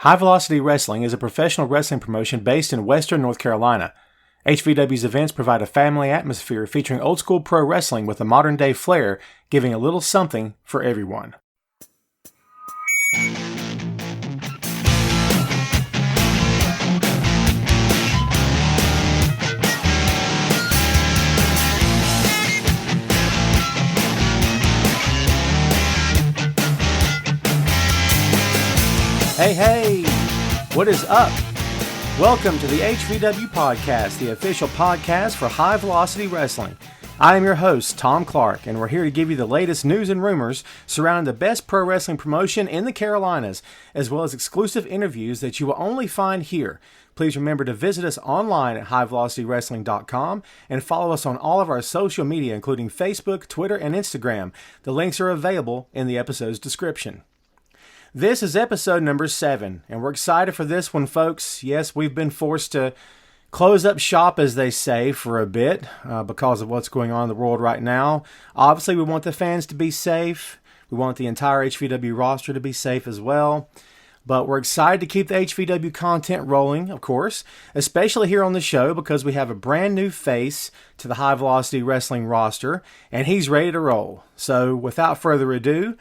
High Velocity Wrestling is a professional wrestling promotion based in Western North Carolina. HVW's events provide a family atmosphere featuring old school pro wrestling with a modern day flair, giving a little something for everyone. Hey, what is up? Welcome to the HVW Podcast, the official podcast for High Velocity Wrestling. I am your host, Tom Clark, and we're here to give you the latest news and rumors surrounding the best pro wrestling promotion in the Carolinas, as well as exclusive interviews that you will only find here. Please remember to visit us online at highvelocitywrestling.com and follow us on all of our social media, including Facebook, Twitter, and Instagram. The links are available in the episode's description. This is episode number 7, and we're excited for this one, folks. Yes, we've been forced to close up shop, as they say, for a bit because of what's going on in the world right now. Obviously, we want the fans to be safe. We want the entire HVW roster to be safe as well. But we're excited to keep the HVW content rolling, of course, especially here on the show because we have a brand new face to the High Velocity Wrestling roster, and he's ready to roll. So without further ado,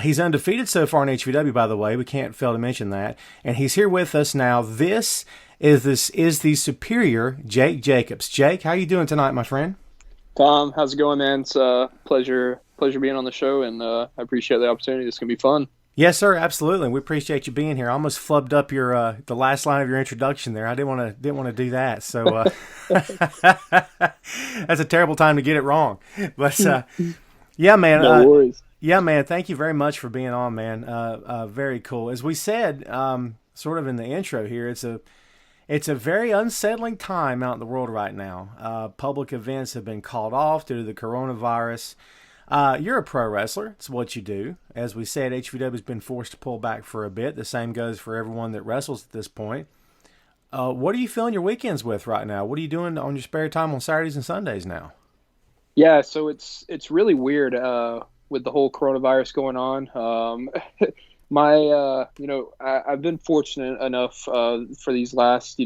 he's undefeated so far in HVW, by the way. We can't fail to mention that. And he's here with us now. This is the superior Jake Jacobs. Jake, how you doing tonight, my friend? Tom, how's it going, man? It's a pleasure being on the show, and I appreciate the opportunity. It's going to be fun. Yes, sir, absolutely. We appreciate you being here. I almost flubbed up your the last line of your introduction there. I didn't want to do that. So that's a terrible time to get it wrong. But yeah, man. No worries. Yeah, man, thank you very much for being on, man. Very cool. As we said, sort of in the intro here, it's a very unsettling time out in the world right now. Public events have been called off due to the coronavirus. You're a pro wrestler. It's what you do. As we said, HVW has been forced to pull back for a bit. The same goes for everyone that wrestles at this point. What are you filling your weekends with right now? What are you doing on your spare time on Saturdays and Sundays now? Yeah, so it's really weird with the whole coronavirus going on. I've been fortunate enough for these last,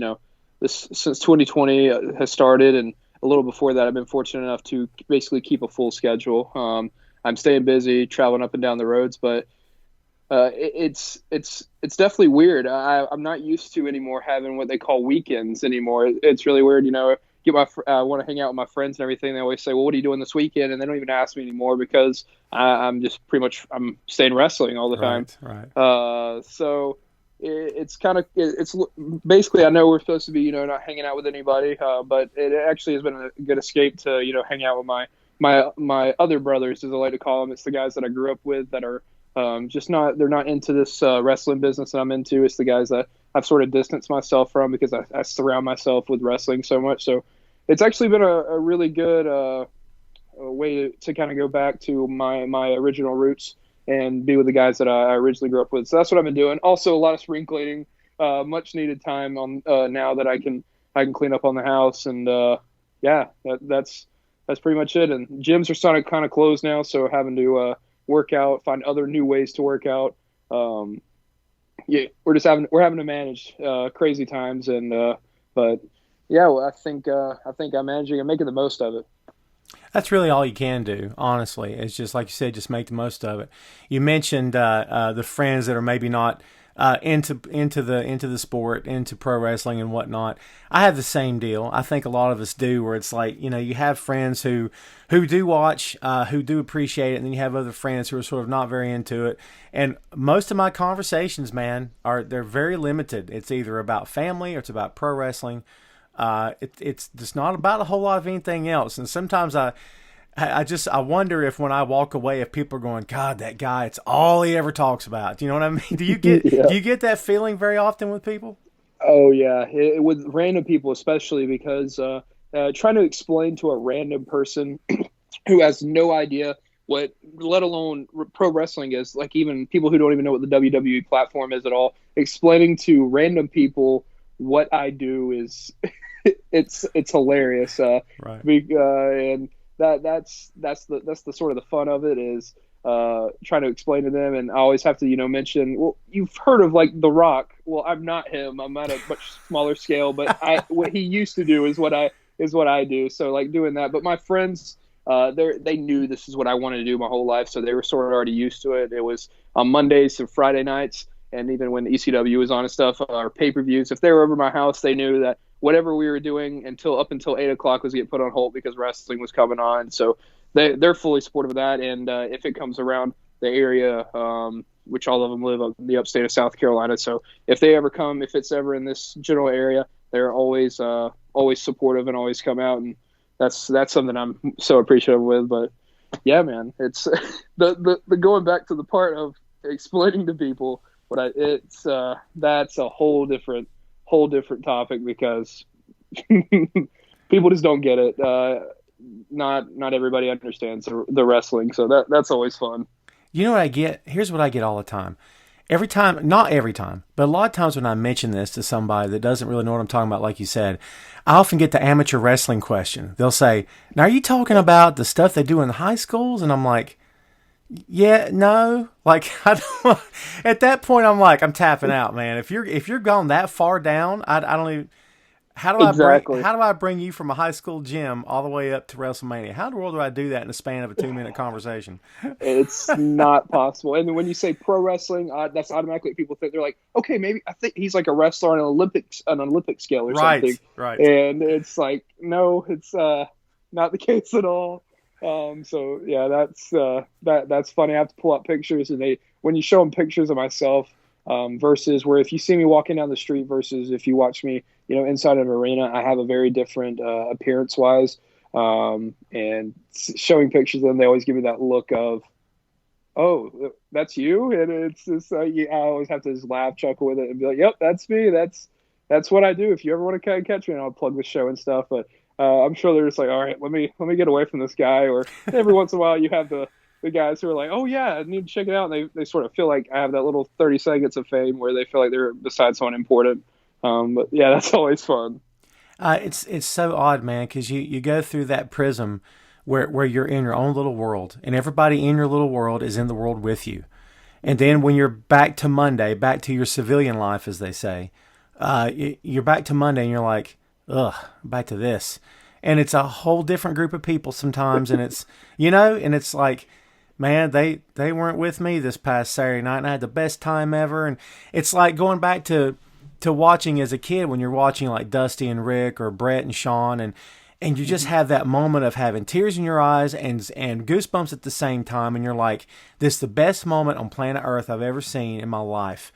since 2020 has started, and a little before that, I've been fortunate enough to basically keep a full schedule. I'm staying busy, traveling up and down the roads, but it's definitely weird. I'm not used to anymore having what they call weekends anymore. It's really weird, I want to hang out with my friends and everything. They always say, well, what are you doing this weekend? And they don't even ask me anymore because I'm just I'm staying wrestling all the time. Right. So it's basically, I know we're supposed to be, not hanging out with anybody, but it actually has been a good escape to, hang out with my other brothers, as I like to call them. It's the guys that I grew up with that are they're not into this wrestling business that I'm into. It's the guys that I've sort of distanced myself from because I surround myself with wrestling so much. So it's actually been a really good way to kind of go back to my original roots and be with the guys that I originally grew up with. So that's what I've been doing. Also, a lot of spring cleaning, much needed time on now that I can clean up on the house. And that's pretty much it. And gyms are starting to kind of close now, so having to work out, find other new ways to work out. We're having to manage crazy times, and but yeah, well, I think I'm managing and making the most of it. That's really all you can do, honestly. It's just like you said, just make the most of it. You mentioned the friends that are maybe not into the sport, into pro wrestling and whatnot. I have the same deal. I think a lot of us do, where it's like, you have friends who do watch, who do appreciate it, and then you have other friends who are sort of not very into it. And most of my conversations, man, they're very limited. It's either about family or it's about pro wrestling. It's just not about a whole lot of anything else. And sometimes I wonder if when I walk away, if people are going, God, that guy, it's all he ever talks about. Do you know what I mean? Do you get that feeling very often with people? Oh yeah, with random people especially, because trying to explain to a random person who has no idea what, let alone pro wrestling is, like even people who don't even know what the WWE platform is at all, explaining to random people what I do is it's hilarious. Right. And that's the sort of the fun of it is trying to explain to them. And I always have to, mention, well, you've heard of like The Rock, well, I'm not him. I'm at a much smaller scale, but what he used to do is what I do. So like doing that. But my friends, they knew this is what I wanted to do my whole life, so they were sort of already used to it. It was on Mondays and Friday nights, and even when ECW was on and stuff, or pay-per-views. If they were over my house, they knew that whatever we were doing up until 8 o'clock was get put on hold because wrestling was coming on. So they're fully supportive of that. And if it comes around the area, which all of them live up in the upstate of South Carolina, so if they ever come, if it's ever in this general area, they're always supportive and always come out, and that's something I'm so appreciative with. But yeah, man, it's the going back to the part of explaining to people that's a whole different topic, because people just don't get it. Not everybody understands the wrestling, so that's always fun. You know what I get? Here's what I get all the time. Every time, not every time, but a lot of times when I mention this to somebody that doesn't really know what I'm talking about, like you said, I often get the amateur wrestling question. They'll say, "Now, are you talking about the stuff they do in the high schools?" And I'm like, "Yeah, no." Like, at that point, I'm like, I'm tapping out, man. If you're gone that far down, I don't even. How do I bring you from a high school gym all the way up to WrestleMania? How in the world do I do that in the span of a 2-minute conversation? It's not possible. And when you say pro wrestling, that's automatically people think. They're like, okay, maybe I think he's like a wrestler on an Olympic scale or something. Right. And it's like, no, it's not the case at all. So yeah, that's funny. I have to pull up pictures, and when you show them pictures of myself, versus where if you see me walking down the street versus if you watch me, inside an arena, I have a very different appearance wise. And showing pictures of them, they always give me that look of, oh, that's you. And it's just, I always have to just laugh, chuckle with it, and be like, yep, that's me. That's what I do. If you ever want to catch me, and I'll plug the show and stuff. But I'm sure they're just like, all right, let me get away from this guy. Or every once in a while, you have the guys who are like, oh yeah, I need to check it out. And they sort of feel like I have that little 30 seconds of fame where they feel like they're beside someone important. But yeah, that's always fun. It's so odd, man, because you go through that prism where you're in your own little world, and everybody in your little world is in the world with you. And then when you're back to Monday, back to your civilian life, as they say, you're back to Monday, and you're like, ugh, back to this. And it's a whole different group of people sometimes, and it's, and it's like, man, they weren't with me this past Saturday night, and I had the best time ever. And it's like going back to watching as a kid, when you're watching like Dusty and Rick or Brett and Sean, and you just have that moment of having tears in your eyes and goosebumps at the same time, and you're like, this is the best moment on planet Earth I've ever seen in my life.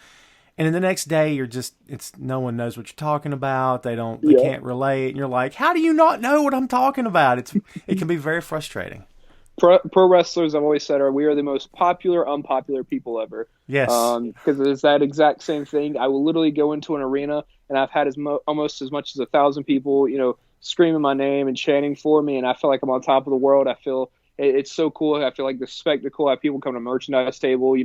And then the next day, no one knows what you're talking about. They can't relate, and you're like, how do you not know what I'm talking about? It can be very frustrating. Pro wrestlers, I've always said, we are the most popular, unpopular people ever. Yes. Because it's that exact same thing. I will literally go into an arena, and I've had almost as much as 1,000 people, screaming my name and chanting for me, and I feel like I'm on top of the world. I feel it's so cool. I feel like the spectacle. I have people come to merchandise table,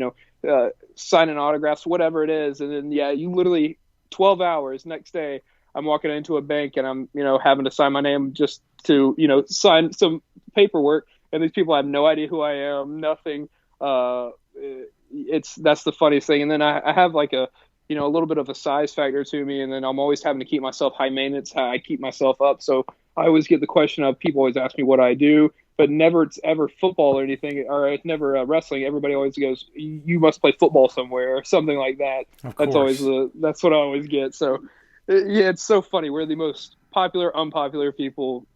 signing autographs, whatever it is. And then, yeah, you literally 12 hours next day, I'm walking into a bank, and I'm, having to sign my name just to, sign some paperwork. And these people have no idea who I am, nothing. That's the funniest thing. And then I have like a little bit of a size factor to me. And then I'm always having to keep myself high maintenance, how I keep myself up. So I always get the question of, people always ask me what I do, but never it's ever football or anything, or it's never wrestling. Everybody always goes, you must play football somewhere or something like that. That's what I always get. So yeah, it's so funny. We're the most popular, unpopular people,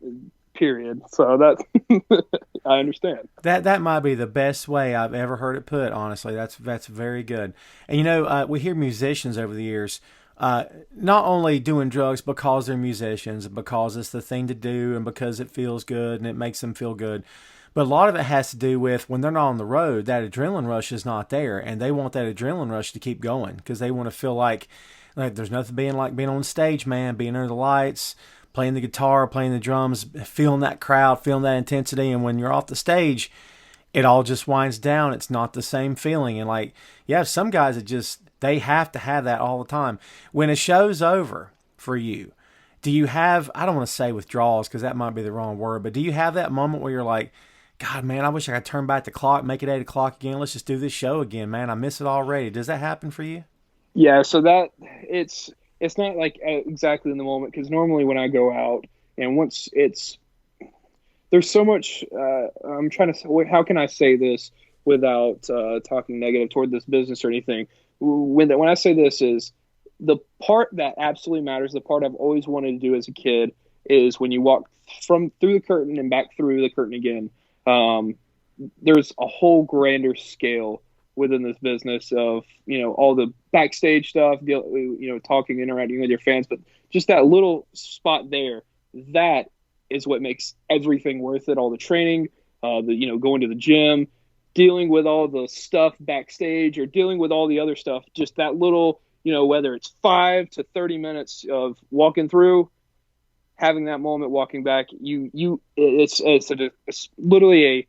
period. So that I understand. That might be the best way I've ever heard it put, honestly. That's very good. And we hear musicians over the years not only doing drugs because they're musicians, because it's the thing to do and because it feels good and it makes them feel good, but a lot of it has to do with when they're not on the road, that adrenaline rush is not there, and they want that adrenaline rush to keep going because they want to feel like there's nothing being on the stage, man, being under the lights, playing the guitar, playing the drums, feeling that crowd, feeling that intensity. And when you're off the stage, it all just winds down. It's not the same feeling. And you have some guys that they have to have that all the time. When a show's over for you, do you have, I don't want to say withdrawals because that might be the wrong word, but do you have that moment where you're like, God, man, I wish I could turn back the clock, make it 8 o'clock again. Let's just do this show again, man. I miss it already. Does that happen for you? Yeah, so that it's not like exactly in the moment, because normally when I go out, and once it's there's so much. I'm trying to. How can I say this without talking negative toward this business or anything? When I say this is the part that absolutely matters. The part I've always wanted to do as a kid is when you walk from through the curtain and back through the curtain again. Um, there's a whole grander scale within this business of all the backstage stuff, talking, interacting with your fans, but just that little spot there, that is what makes everything worth it. All the training, the going to the gym, dealing with all the stuff backstage, or dealing with all the other stuff. Just that little, whether it's 5 to 30 minutes of walking through, having that moment, walking back, it's literally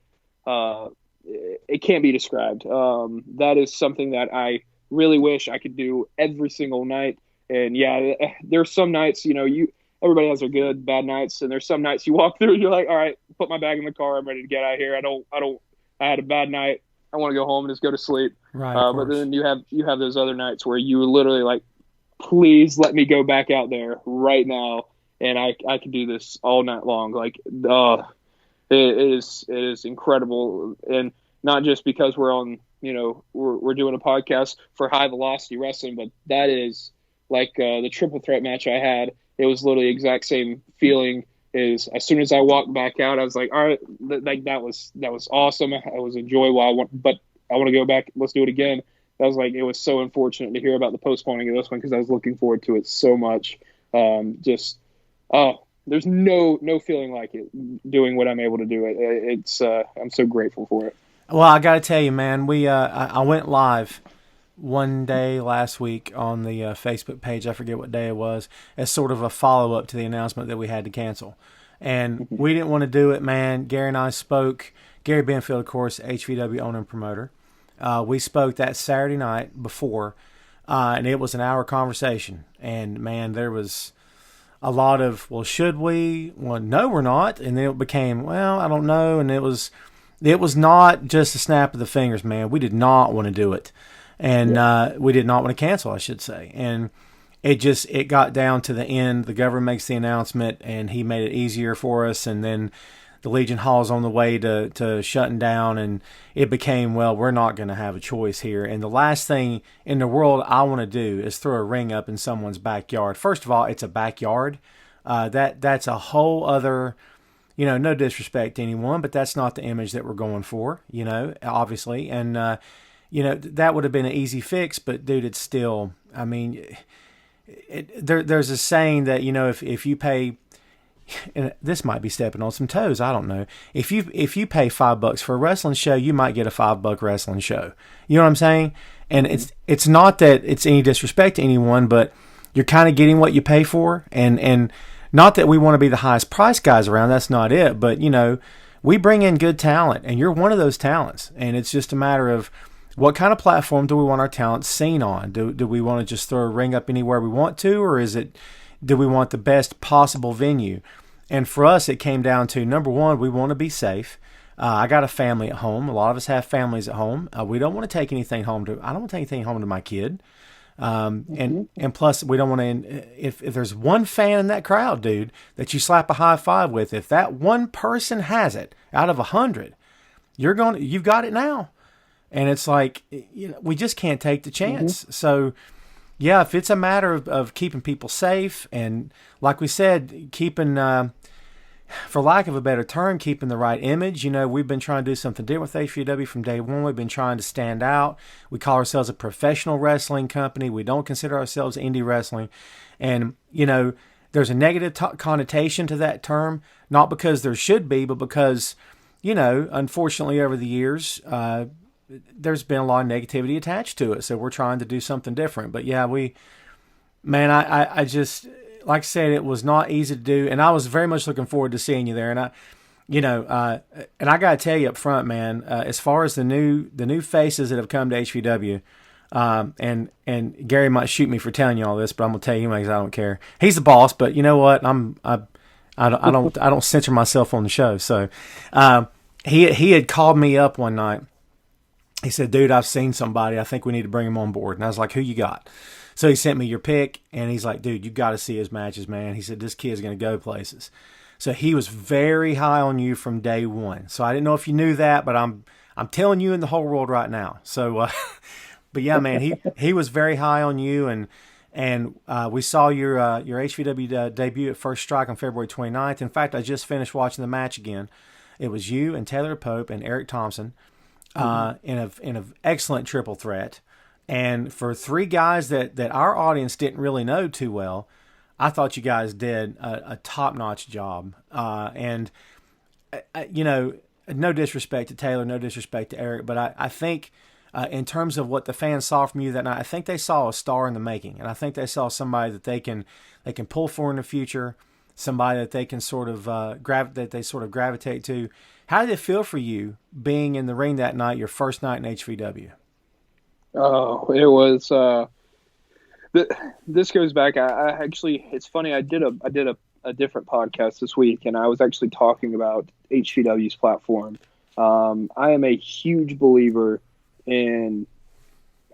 it can't be described. That is something that I really wish I could do every single night. And yeah, there's some nights, everybody has their good, bad nights, and there's some nights you walk through and you're like, all right, put my bag in the car, I'm ready to get out of here. I had a bad night. I want to go home and just go to sleep. Right. But then you have those other nights where you literally like, please let me go back out there right now, and I could do this all night long. Like, it is incredible, and not just because we're on, we're doing a podcast for High Velocity Wrestling, but that is like the triple threat match I had. It was literally the exact same feeling. Is as soon as I walked back out, I was like, all right, that was awesome. It was enjoyable. But I want to go back. Let's do it again. That was like, it was so unfortunate to hear about the postponing of this one, because I was looking forward to it so much. There's no feeling like it doing what I'm able to do. I'm so grateful for it. Well, I got to tell you, man, I went live one day last week on the Facebook page. I forget what day it was, as sort of a follow up to the announcement that we had to cancel. And we didn't want to do it, man. Gary and I spoke. Gary Benfield, of course, HVW owner and promoter. We spoke that Saturday night before, and it was an hour conversation. And man, there was a lot of, well, should we? Well, no, we're not. And then it became, well, I don't know. And it was not just a snap of the fingers, man. We did not want to do it. And we did not want to cancel, I should say. And it got down to the end. The governor makes the announcement, and he made it easier for us. And then the Legion Hall's on the way to shutting down, and it became, well, we're not going to have a choice here. And the last thing in the world I want to do is throw a ring up in someone's backyard. First of all, it's a backyard. That's a whole other, no disrespect to anyone, but that's not the image that we're going for, obviously. And, that would have been an easy fix, but dude, it's still, I mean, there's a saying that, if you pay, and this might be stepping on some toes, I don't know. If you pay $5 for a wrestling show, you might get a $5 wrestling show. You know what I'm saying? And it's not that it's any disrespect to anyone, but you're kind of getting what you pay for. And not that we want to be the highest price guys around. That's not it. But we bring in good talent, and you're one of those talents. And it's just a matter of, what kind of platform do we want our talent seen on? Do we want to just throw a ring up anywhere we want to, or do we want the best possible venue? And for us, it came down to, number one, we want to be safe. I got a family at home. A lot of us have families at home. We don't want to take anything home I don't want to take anything home to my kid. And plus, we don't want to, if there's one fan in that crowd, dude, that you slap a high five with, if that one person has it out of 100, you've got it now. And it's like, we just can't take the chance. Mm-hmm. So, yeah, if it's a matter of keeping people safe, and like we said, keeping, for lack of a better term, keeping the right image. We've been trying to do something different with HVW from day one. We've been trying to stand out. We call ourselves a professional wrestling company. We don't consider ourselves indie wrestling. And, there's a negative connotation to that term, not because there should be, but because, unfortunately over the years, there's been a lot of negativity attached to it. So we're trying to do something different. But yeah, I just, like I said, it was not easy to do. And I was very much looking forward to seeing you there. And and I got to tell you up front, man, as far as the new faces that have come to HVW, and Gary might shoot me for telling you all this, but I'm going to tell you because I don't care. He's the boss, but you know what? I don't censor myself on the show. So, he had called me up one night. he said, dude, I've seen somebody. I think we need to bring him on board. And I was like, who you got? So he sent me your pick, and he's like, dude, you got to see his matches, man. He said, this kid's going to go places. So he was very high on you from day one. So I didn't know if you knew that, but I'm telling you in the whole world right now. So, but yeah, man, he was very high on you, and we saw your HVW debut at First Strike on February 29th. In fact, I just finished watching the match again. It was you and Taylor Pope and Eric Thompson in an excellent triple threat. And for three guys that our audience didn't really know too well, I thought you guys did a top-notch job. And no disrespect to Taylor, no disrespect to Eric, but I think in terms of what the fans saw from you that night, I think they saw a star in the making, and I think they saw somebody that they can pull for in the future, somebody that they can sort of gravitate to. How did it feel for you being in the ring that night, your first night in HVW? Oh, it was. This goes back. I actually, it's funny. I did a different podcast this week, and I was actually talking about HVW's platform. I am a huge believer in.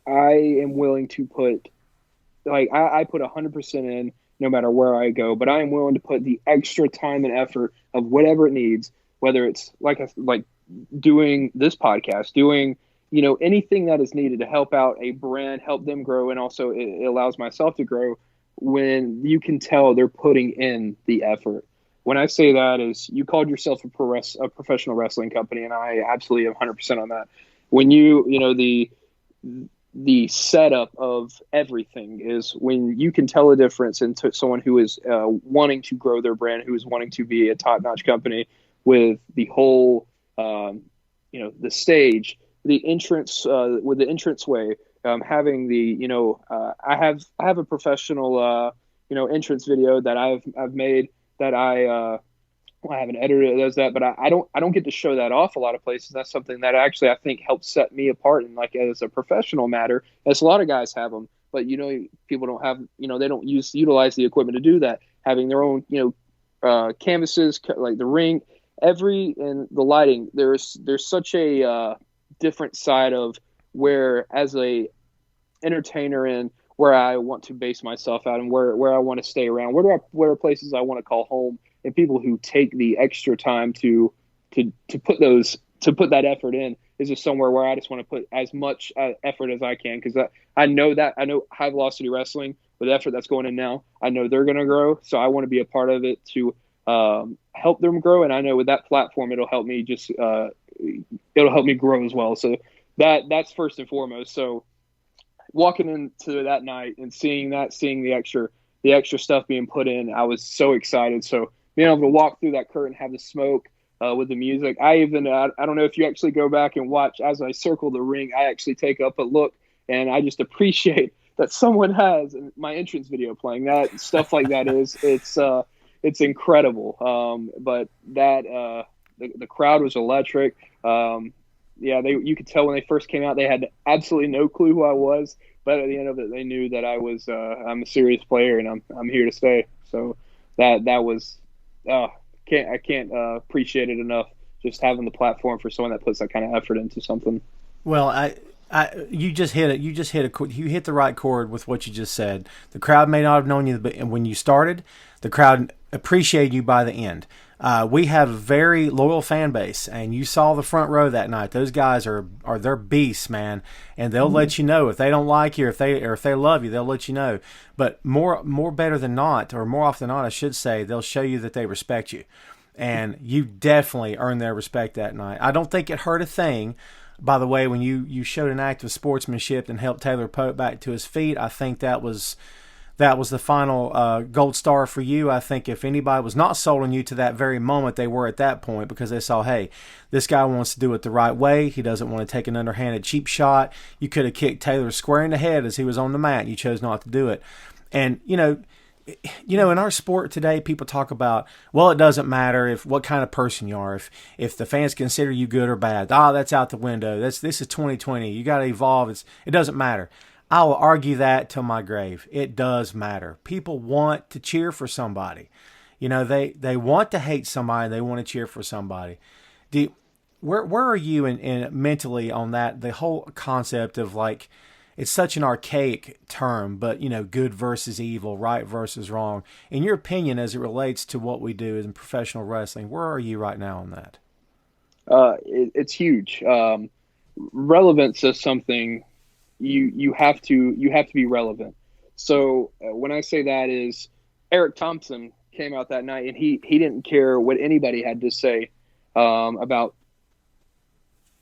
I am willing to put, I put 100% in no matter where I go, but I am willing to put the extra time and effort of whatever it needs, whether it's like doing this podcast, doing anything that is needed to help out a brand, help them grow, and also it allows myself to grow when you can tell they're putting in the effort. When I say that is you called yourself a professional wrestling company, and I absolutely am 100% on that. When the setup of everything is when you can tell a difference into someone who is wanting to grow their brand, who is wanting to be a top-notch company with the whole, the stage, the entrance with the entranceway, having the I have a professional entrance video that I've made that I have an editor that does that, but I don't get to show that off a lot of places. That's something that actually I think helps set me apart and as a professional matter, as a lot of guys have them, but people don't have they don't utilize the equipment to do that. Having their own canvases, like the ring, and the lighting. There's such a different side of where as a entertainer and where I want to base myself out and where I want to stay around, where are places I want to call home, and people who take the extra time to put that effort in is just somewhere where I just want to put as much effort as I can, because I know high velocity wrestling with the effort that's going in now, I know they're going to grow, so I want to be a part of it to help them grow, and I know with that platform it'll help me grow as well. So that's first and foremost. So walking into that night and seeing the extra stuff being put in, I was so excited. So being able to walk through that curtain, have the smoke with the music. I don't know if you actually go back and watch as I circle the ring, I actually take up a look and I just appreciate that someone has my entrance video playing. That stuff like that it's incredible. But that the crowd was electric. You could tell when they first came out, they had absolutely no clue who I was, but at the end of it, they knew that I'm a serious player and I'm here to stay. So that was I can't appreciate it enough, just having the platform for someone that puts that kind of effort into something. Well, you just hit it. You hit the right chord with what you just said. The crowd may not have known you when you started. The crowd appreciated you by the end. We have a very loyal fan base, and you saw the front row that night. Those guys they're beasts, man, and they'll let you know if they don't like you, or if they love you, they'll let you know. But more better than not, or more often than not, I should say, they'll show you that they respect you, and you definitely earned their respect that night. I don't think it hurt a thing. By the way, when you showed an act of sportsmanship and helped Taylor Pope back to his feet, I think that was the final gold star for you. I think if anybody was not sold on you to that very moment, they were at that point, because they saw, hey, this guy wants to do it the right way. He doesn't want to take an underhanded cheap shot. You could have kicked Taylor square in the head as he was on the mat. You chose not to do it. And, in our sport today, people talk about, well, it doesn't matter what kind of person you are. If the fans consider you good or bad, that's out the window. This is 2020. You got to evolve. It doesn't matter. I will argue that till my grave. It does matter. People want to cheer for somebody. They want to hate somebody. They want to cheer for somebody. Where are you in mentally on that? The whole concept of like, it's such an archaic term, but good versus evil, right versus wrong. In your opinion, as it relates to what we do in professional wrestling, where are you right now on that? It's huge. Relevance is something you have to be relevant. So when I say that is Eric Thompson came out that night and he didn't care what anybody had to say about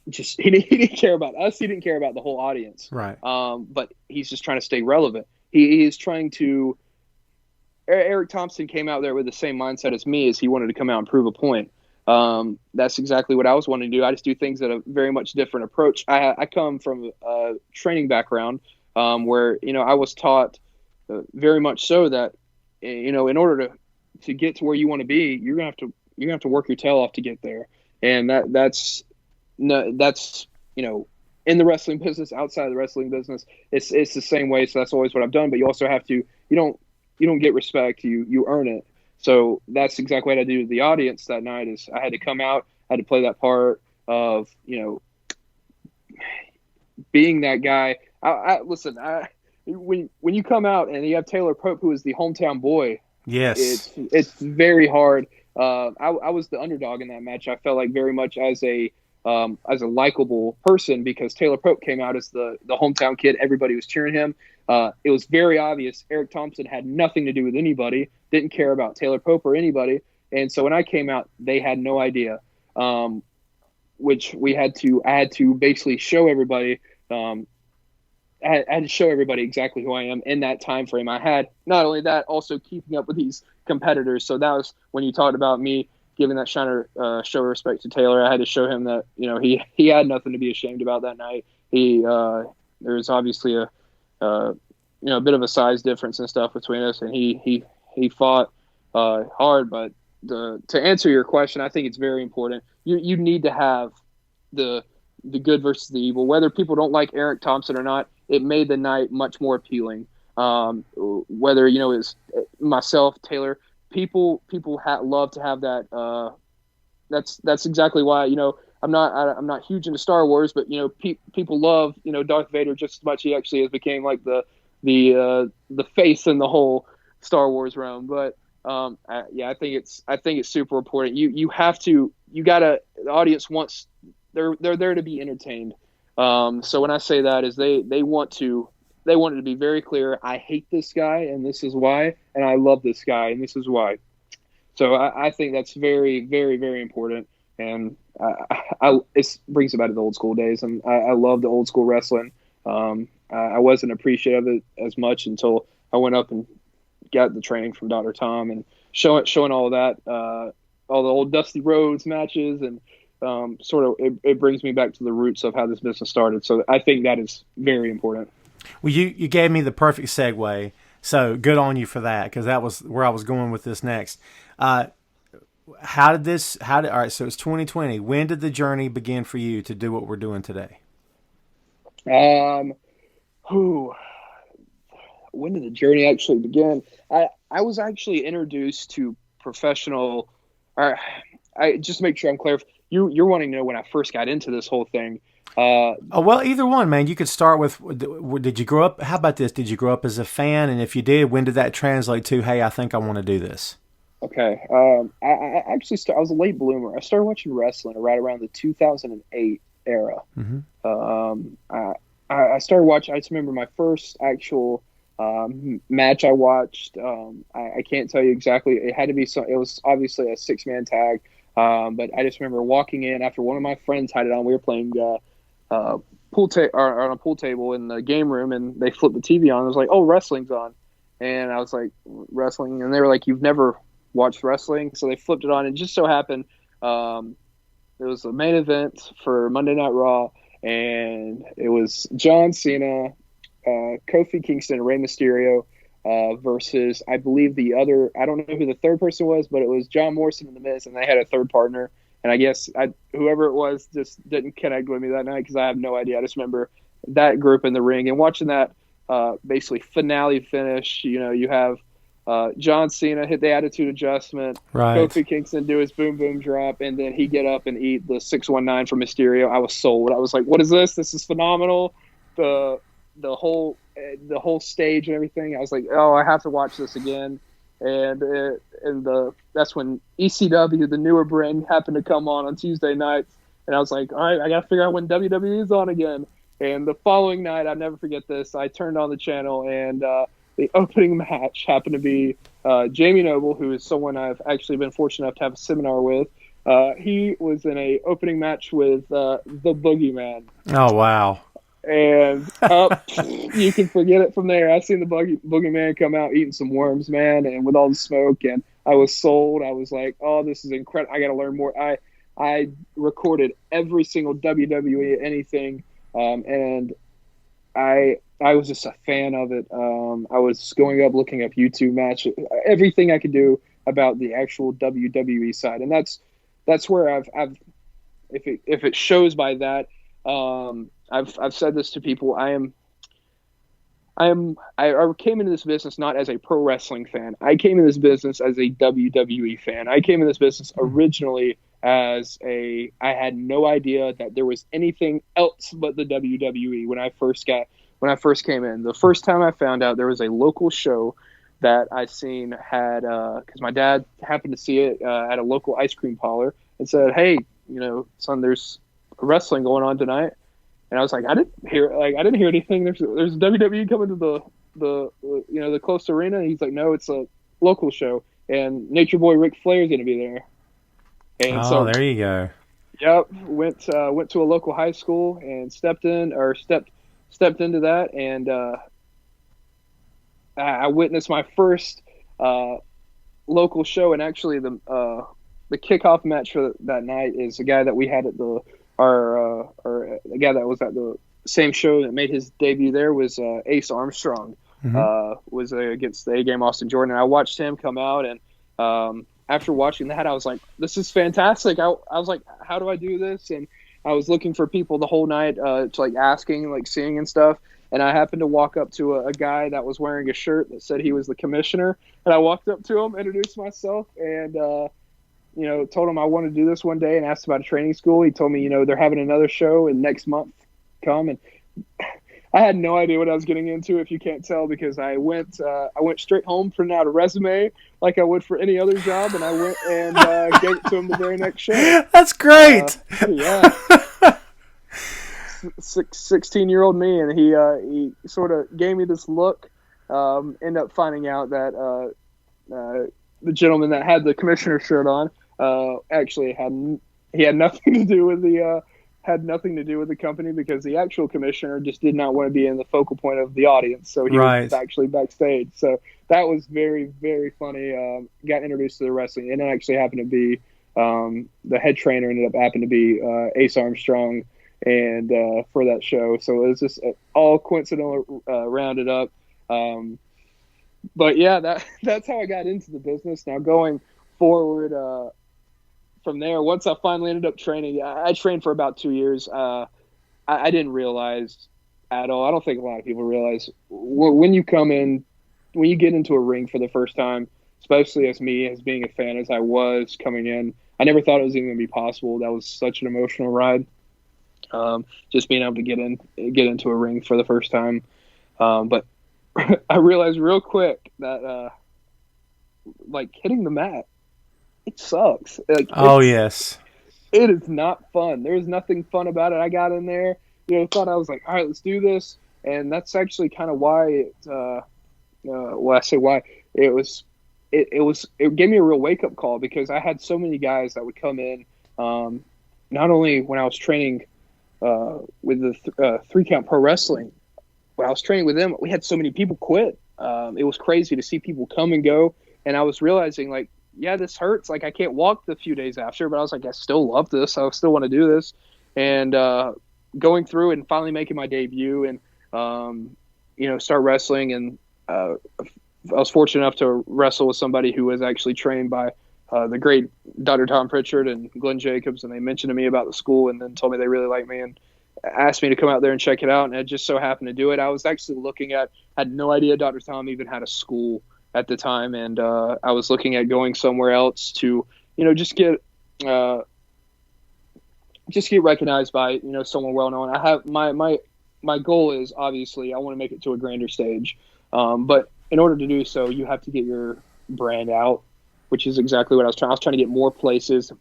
just he didn't care about us. He didn't care about the whole audience. Right. But he's just trying to stay relevant. He is trying to. Eric Thompson came out there with the same mindset as me, as he wanted to come out and prove a point. That's exactly what I was wanting to do. I just do things at a very much different approach. I come from a training background where I was taught very much so that in order to get to where you want to be, you're gonna have to work your tail off to get there, and that's in the wrestling business, outside of the wrestling business, it's the same way. So that's always what I've done. But you also have to you don't get respect, you earn it. So that's exactly what I do to the audience that night. Is I had to come out, I had to play that part of being that guy. Listen, when you come out and you have Taylor Pope, who is the hometown boy, yes, it's very hard. I was the underdog in that match. I felt like very much as a likable person because Taylor Pope came out as the hometown kid. Everybody was cheering him. It was very obvious Eric Thompson had nothing to do with anybody, didn't care about Taylor Pope or anybody. And so when I came out, they had no idea, which I had to basically show everybody. I had to show everybody exactly who I am in that time frame. I had not only that, also keeping up with these competitors. So that was when you talked about me giving that show respect to Taylor. I had to show him that he had nothing to be ashamed about that night. There was obviously a bit of a size difference and stuff between us, and he fought hard. But to answer your question, I think it's very important. You need to have the good versus the evil. Whether people don't like Eric Thompson or not, it made the night much more appealing. Whether it's myself, Taylor, people love to have that. That's exactly why I'm not huge into Star Wars, but people love Darth Vader just as much. He actually has became like the face in the whole Star Wars realm. But I think it's super important. The audience wants, they're there to be entertained. So when I say that is they want it to be very clear. I hate this guy and this is why, and I love this guy and this is why. So I think that's very, very, very important. And it brings me back to the old school days, and I love the old school wrestling. I wasn't appreciative of it as much until I went up and got the training from Dr. Tom and showing all that, all the old Dusty Rhodes matches, and it brings me back to the roots of how this business started. So I think that is very important. Well, you gave me the perfect segue, so good on you for that, because that was where I was going with this next. All right, so it's 2020. When did the journey begin for you to do what we're doing today? When did the journey actually begin? I was actually introduced to professional. I just to make sure I'm clear. You're wanting to know when I first got into this whole thing. Well, either one, man. You could start with, did you grow up? How about this? Did you grow up as a fan? And if you did, when did that translate to, hey, I think I want to do this? Okay. I actually I was a late bloomer. I started watching wrestling right around the 2008 era. Mm-hmm. I started watching. I just remember my first actual match I watched. I can't tell you exactly. It had to be it was obviously a 6-man tag. But I just remember walking in after one of my friends had it on. We were playing on a pool table in the game room, and they flipped the TV on. It was like, oh, wrestling's on. And I was like, wrestling? And they were like, you've never watched wrestling? So they flipped it on. And it just so happened it was the main event for Monday Night Raw, and it was John Cena, Kofi Kingston, and Rey Mysterio versus, I believe, the other, I don't know who the third person was, but it was John Morrison and The Miz, and they had a third partner. And I guess whoever it was just didn't connect with me that night because I have no idea. I just remember that group in the ring and watching that basically finale finish. You have John Cena hit the attitude adjustment. Right. Kofi Kingston do his boom boom drop, and then he get up and eat the 619 from Mysterio. I was sold. I was like, "What is this? This is phenomenal." The whole stage and everything. I was like, "Oh, I have to watch this again." And that's when ECW, the newer brand, happened to come on Tuesday nights, and I was like, "All right, I got to figure out when WWE is on again." And the following night, I'll never forget this. I turned on the channel, and the opening match happened to be Jamie Noble, who is someone I've actually been fortunate enough to have a seminar with. He was in a opening match with the Boogeyman. Oh, wow. And you can forget it from there. I seen the Boogeyman come out eating some worms, man, and with all the smoke, and I was sold. I was like, "Oh, this is incredible! I got to learn more." I recorded every single WWE anything, and I was just a fan of it. I was going up, looking up YouTube matches, everything I could do about the actual WWE side, and that's where I've if it shows by that. I've said this to people. I came into this business not as a pro wrestling fan. I came in this business as a WWE fan. I came in this business originally as I had no idea that there was anything else but the WWE when I first came in. The first time I found out there was a local show that I seen had, because my dad happened to see it at a local ice cream parlor and said, "Hey, son, there's wrestling going on tonight." And I was like, I didn't hear anything. There's WWE coming to the close arena. And he's like, "No, it's a local show, and Nature Boy Ric Flair's going to be there." And so there you go. Yep, went to a local high school and stepped into that, and I witnessed my first local show. And actually, the kickoff match for that night is a guy that we had at the guy that was at the same show that made his debut there was Ace Armstrong. Was against the A-Game Austin Jordan. And I watched him come out, and after watching that, I was like, "This is fantastic." I was like, "How do I do this?" And I was looking for people the whole night, to like asking, like seeing and stuff. And I happened to walk up to a guy that was wearing a shirt that said he was the commissioner. And I walked up to him, introduced myself, and told him I wanted to do this one day and asked about a training school. He told me, they're having another show and next month come. And I had no idea what I was getting into, if you can't tell, because I went straight home, printed out a resume like I would for any other job, and I went and gave it to him the very next show. That's great. Yeah. 16-year-old me, and he sort of gave me this look. Ended up finding out that the gentleman that had the commissioner shirt on actually had nothing to do with the company, because the actual commissioner just did not want to be in the focal point of the audience, so he was actually backstage. So that was very, very funny. Got introduced to the wrestling, and it actually happened to be the head trainer happened to be Ace Armstrong, and for that show. So it was just all coincidental, rounded up. But yeah, that's how I got into the business. Now going forward from there, once I finally ended up training, I trained for about 2 years. I didn't realize at all. I don't think a lot of people realize when you get into a ring for the first time, especially as being a fan as I was coming in. I never thought it was even going to be possible. That was such an emotional ride. Just being able to get into a ring for the first time. But I realized real quick that like hitting the mat, it sucks. Yes. It is not fun. There's nothing fun about it. I got in there, thought I was like, all right, let's do this. And that's actually kind of why I say why it gave me a real wake up call, because I had so many guys that would come in, not only when I was training with the 3-Count Pro Wrestling. When I was training with them, we had so many people quit. It was crazy to see people come and go. And I was realizing, like, yeah, this hurts. Like, I can't walk the few days after, but I was like, I still love this. I still want to do this. And going through and finally making my debut and, start wrestling. And I was fortunate enough to wrestle with somebody who was actually trained by the great Dr. Tom Pritchard and Glenn Jacobs. And they mentioned to me about the school and then told me they really liked me and asked me to come out there and check it out. And I just so happened to do it. I was actually had no idea Dr. Tom even had a school at the time, and I was looking at going somewhere else to, uh, just get recognized by, someone well known. I have my goal is, obviously, I want to make it to a grander stage, but in order to do so, you have to get your brand out, which is exactly what I was trying. I was trying to get more places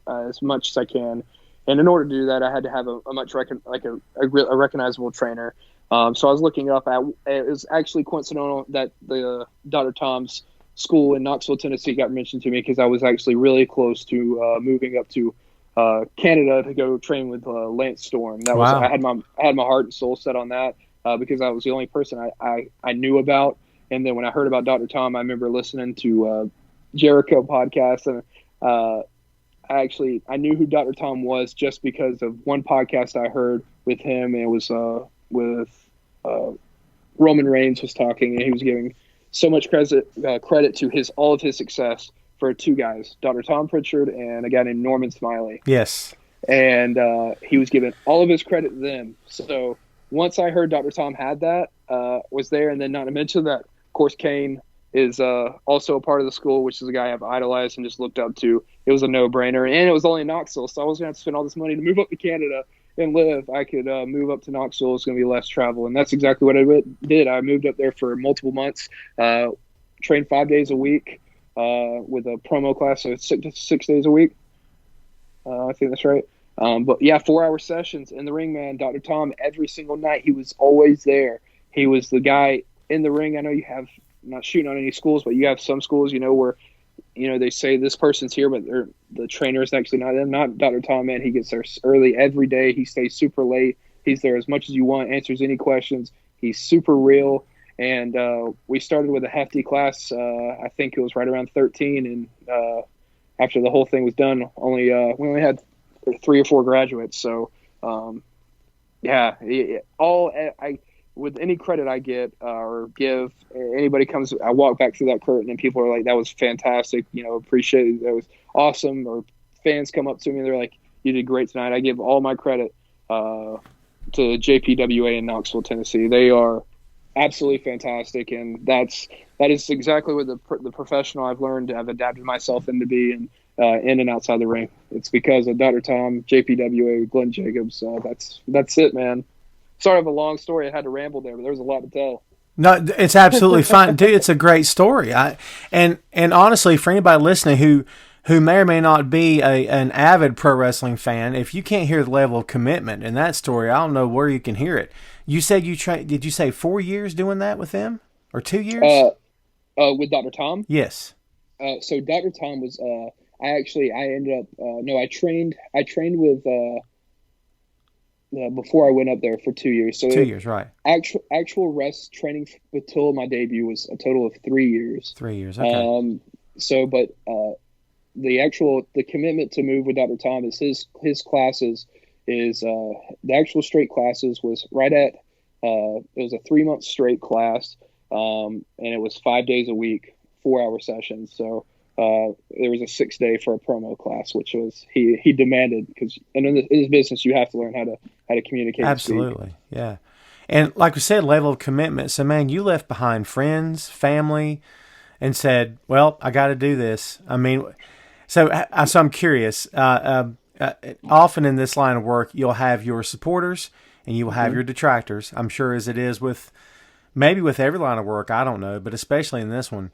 as much as I can, and in order to do that, I had to have a recognizable trainer. So I was looking up at, it was actually coincidental that the Dr. Tom's school in Knoxville, Tennessee got mentioned to me, because I was actually really close to moving up to Canada to go train with Lance Storm. Wow. I had my heart and soul set on that, because that was the only person I knew about. And then when I heard about Dr. Tom, I remember listening to Jericho podcast, and I knew who Dr. Tom was just because of one podcast I heard with him, and it was with Roman Reigns was talking, and he was giving so much credit to all of his success for two guys, Dr. Tom Pritchard and a guy named Norman Smiley. Yes. And he was giving all of his credit to them. So once I heard Dr. Tom had that, was there, and then not to mention that, of course, Kane is also a part of the school, which is a guy I've idolized and just looked up to. It was a no-brainer, and it was only in Knoxville, so I wasn't going to have to spend all this money to move up to Canada and live. I could move up to Knoxville. It's going to be less travel, and that's exactly what I did. I moved up there for multiple months, trained 5 days a week with a promo class, so 6 days a week. I think that's right. But yeah, 4-hour sessions in the ring, man. Dr. Tom, every single night, he was always there. He was the guy in the ring. I know you have, not shooting on any schools, but you have some schools, where, they say this person's here, but the trainer is actually not them. Not Dr. Tom, man. He gets there early every day. He stays super late. He's there as much as you want, answers any questions. He's super real. And we started with a hefty class. I think it was right around 13. And after the whole thing was done, we only had 3 or 4 graduates. So, with any credit I get or give, anybody comes, I walk back through that curtain and people are like, that was fantastic, appreciate it, that was awesome. Or fans come up to me and they're like, you did great tonight. I give all my credit to JPWA in Knoxville, Tennessee. They are absolutely fantastic, and that is exactly what the professional I've adapted myself into being in and outside the ring. It's because of Dr. Tom, JPWA, Glenn Jacobs. That's it, man. Sort of a long story. I had to ramble there, but there was a lot to tell. No, it's absolutely fine, dude. It's a great story. And honestly, for anybody listening who may or may not be an avid pro wrestling fan, if you can't hear the level of commitment in that story, I don't know where you can hear it. You said did you say 4 years doing that with them, or 2 years? With Dr. Tom? Yes. So Dr. Tom was I trained with before I went up there for 2 years. So 2 years, right? Actual rest training until my debut was a total of 3 years. 3 years, okay. The commitment to move with Dr. Tom is his classes is the actual straight classes was right at it was a 3-month straight class, and it was 5 days a week, 4-hour sessions. So there was a 6-day for a promo class, which was he demanded, because in this business you have to learn how to communicate. Absolutely, yeah. And like we said, level of commitment. So man, you left behind friends, family, and said, "Well, I got to do this." I mean, so I'm curious. Often in this line of work, you'll have your supporters and you will have your detractors. I'm sure, as it is with every line of work. I don't know, but especially in this one.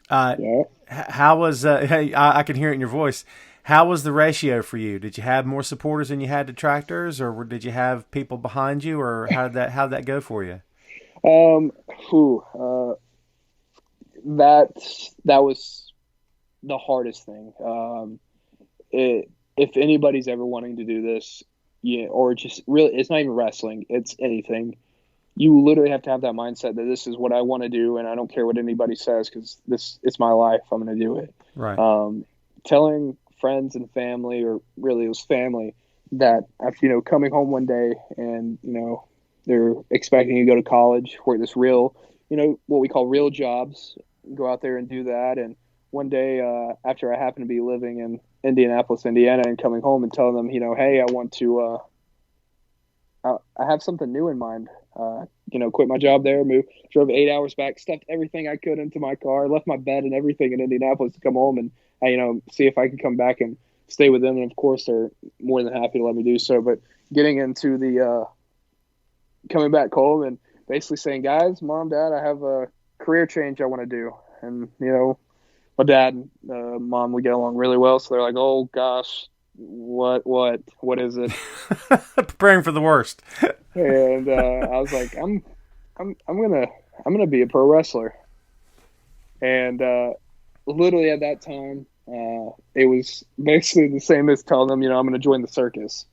How was? Hey, I can hear it in your voice. How was the ratio for you? Did you have more supporters than you had detractors, or did you have people behind you, or how did that go for you? That was the hardest thing. If anybody's ever wanting to do this, or just really, it's not even wrestling, it's anything. You literally have to have that mindset that this is what I want to do, and I don't care what anybody says, because it's my life. I'm going to do it. Right. Telling friends and family, or really it was family, that after coming home one day and they're expecting you to go to college, work this real, what we call real jobs, go out there and do that. And one day after I happened to be living in Indianapolis, Indiana, and coming home and telling them, hey, I want to. I have something new in mind. quit my job there, drove 8 hours back, stuffed everything I could into my car, left my bed and everything in Indianapolis to come home and, see if I could come back and stay with them. And of course, they're more than happy to let me do so. But getting into the coming back home and basically saying, guys, Mom, Dad, I have a career change I want to do. And, my dad and Mom, we get along really well. So they're like, oh, gosh, what is it? Preparing for the worst. And I was like, I'm gonna be a pro wrestler. And literally at that time, it was basically the same as telling them, I'm gonna join the circus.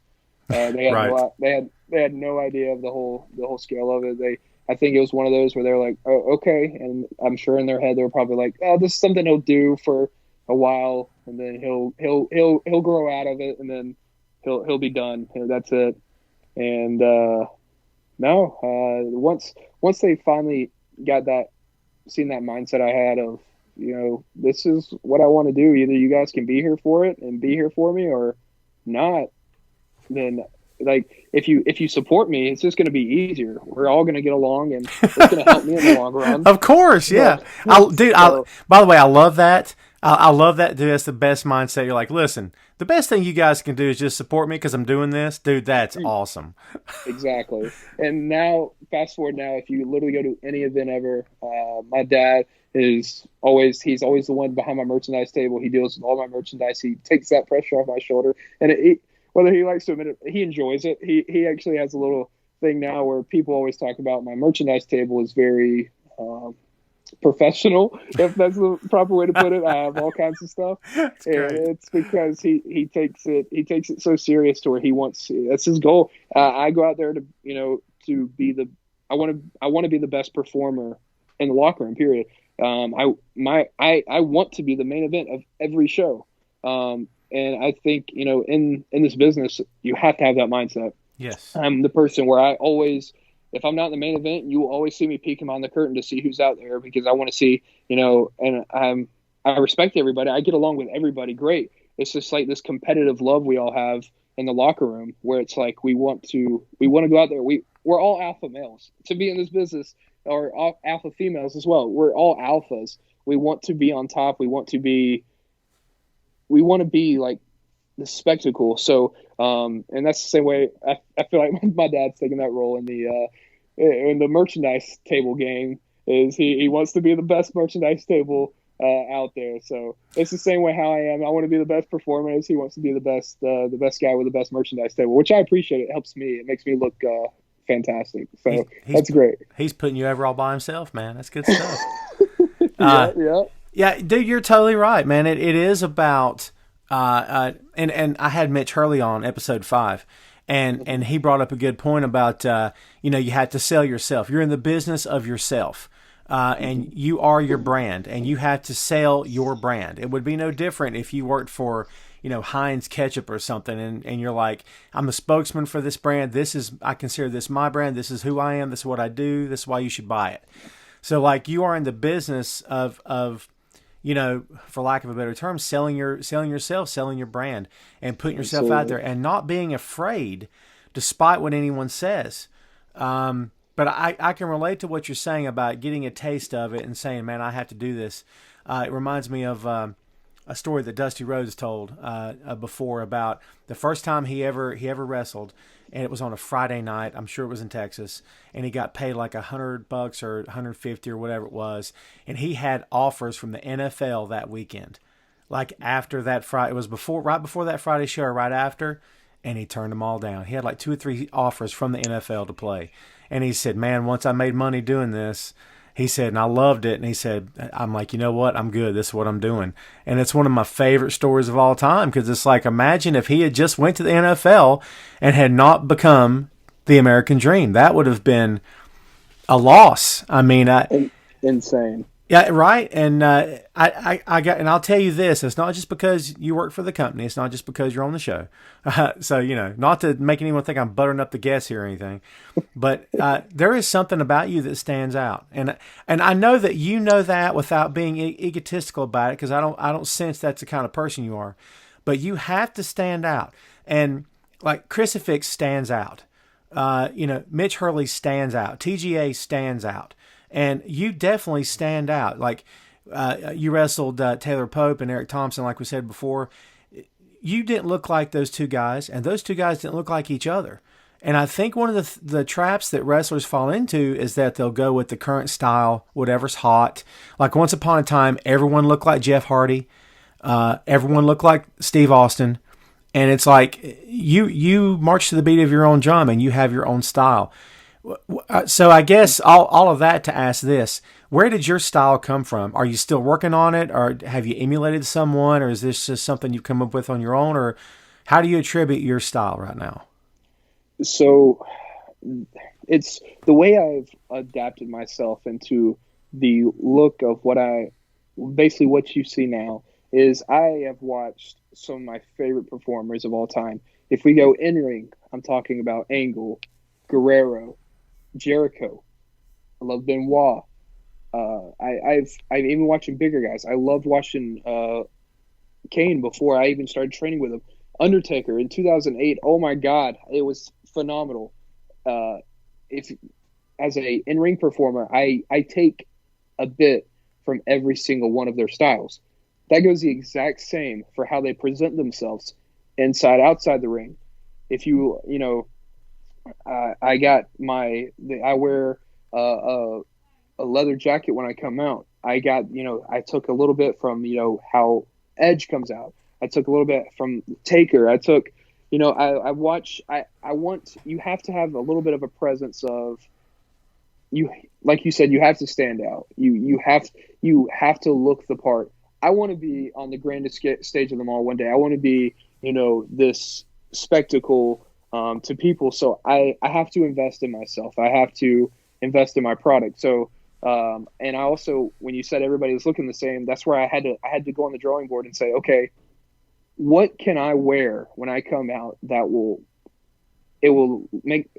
They had Right. they had no idea of the whole scale of it. I think it was one of those where they were like, oh, okay, and I'm sure in their head they were probably like, oh, this is something he'll do for a while, and then he'll grow out of it, and then he'll be done. That's it. And no, once they finally got seen that mindset I had of, this is what I want to do. Either you guys can be here for it and be here for me, or not. Then, like, if you support me, it's just going to be easier. We're all going to get along, and it's going to help me in the long run. Of course, yeah. By the way, I love that. I love that, dude. That's the best mindset. You're like, listen, the best thing you guys can do is just support me because I'm doing this. Dude, that's awesome. Exactly. And now, fast forward now, if you literally go to any event ever, my dad he's always the one behind my merchandise table. He deals with all my merchandise. He takes that pressure off my shoulder. And whether he likes to admit it, he enjoys it. He actually has a little thing now where people always talk about my merchandise table is very professional, if that's the proper way to put it. I have all kinds of stuff, and it's because he takes it so serious to where that's his goal. I go out there to be I want to be the best performer in the locker room, period. I want to be the main event of every show, and I think in this business you have to have that mindset. Yes, I'm the person where I always, if I'm not in the main event, you will always see me peeking behind the curtain to see who's out there, because I want to see, and I respect everybody. I get along with everybody great. It's just like this competitive love we all have in the locker room, where it's like we want to go out there. We're all alpha males to be in this business, or alpha females as well. We're all alphas. We want to be on top. We want to be like the spectacle. So, and that's the same way I feel like my dad's taking that role in the merchandise table game. Is he wants to be the best merchandise table out there. So it's the same way how I am. I want to be the best performer as he wants to be the best guy with the best merchandise table, which I appreciate. It helps me. It makes me look fantastic. So that's great. He's putting you over all by himself, man. That's good stuff. Yeah, dude, you're totally right, man. It is about and I had Mitch Hurley on episode 5, and he brought up a good point about you have to sell yourself. You're in the business of yourself. And you are your brand, and you have to sell your brand. It would be no different if you worked for, Heinz ketchup or something, and you're like, I'm a spokesman for this brand. I consider this my brand. This is who I am. This is what I do. This is why you should buy it. So, like, you are in the business of for lack of a better term, selling yourself, selling your brand, and putting yourself out there, and not being afraid, despite what anyone says. But I can relate to what you're saying about getting a taste of it and saying, man, I have to do this. It reminds me of a story that Dusty Rhodes told before about the first time he ever wrestled, and it was on a Friday night. I'm sure it was in Texas, and he got paid like $100 or $150 or whatever it was, and he had offers from the NFL that weekend. Like after that Friday, it was right before that Friday show or right after, and he turned them all down. He had like 2 or 3 offers from the NFL to play. And he said, man, once I made money doing this, he said, and I loved it. And he said, I'm like, you know what? I'm good. This is what I'm doing. And it's one of my favorite stories of all time, because it's like, imagine if he had just went to the NFL and had not become the American dream. That would have been a loss. I mean, insane. Yeah, right. And and I'll tell you this: it's not just because you work for the company. It's not just because you're on the show. So not to make anyone think I'm buttering up the guests here or anything, but there is something about you that stands out, and I know that you know that without being egotistical about it, because I don't sense that's the kind of person you are. But you have to stand out, and like Crucifix stands out. Mitch Hurley stands out. TGA stands out. And you definitely stand out. Like, you wrestled Taylor Pope and Eric Thompson, like we said before. You didn't look like those two guys, and those two guys didn't look like each other. And I think one of the traps that wrestlers fall into is that they'll go with the current style, whatever's hot. Like once upon a time, everyone looked like Jeff Hardy. Everyone looked like Steve Austin. And it's like you march to the beat of your own drum and you have your own style. So I guess all of that to ask this, where did your style come from? Are you still working on it, or have you emulated someone, or is this just something you've come up with on your own, or how do you attribute your style right now? So it's the way I've adapted myself into the look of basically what you see now is I have watched some of my favorite performers of all time. If we go in ring, I'm talking about Angle, Guerrero, Jericho. I love Benoit. I've even watching bigger guys. I loved watching Kane before I even started training with him. Undertaker in 2008. Oh my God, it was phenomenal. If as a in-ring performer, I take a bit from every single one of their styles. That goes the exact same for how they present themselves inside, outside the ring. If I wear a leather jacket when I come out. I took a little bit from, how Edge comes out. I took a little bit from Taker. I took, you have to have a little bit of a presence of like you said, you have to stand out. You have to look the part. I want to be on the grandest stage of them all one day. I want to be, this spectacle to people. So I have to invest in myself. I have to invest in my product. So, and I also, when you said everybody was looking the same, that's where I had to go on the drawing board and say, okay, what can I wear when I come out that will make,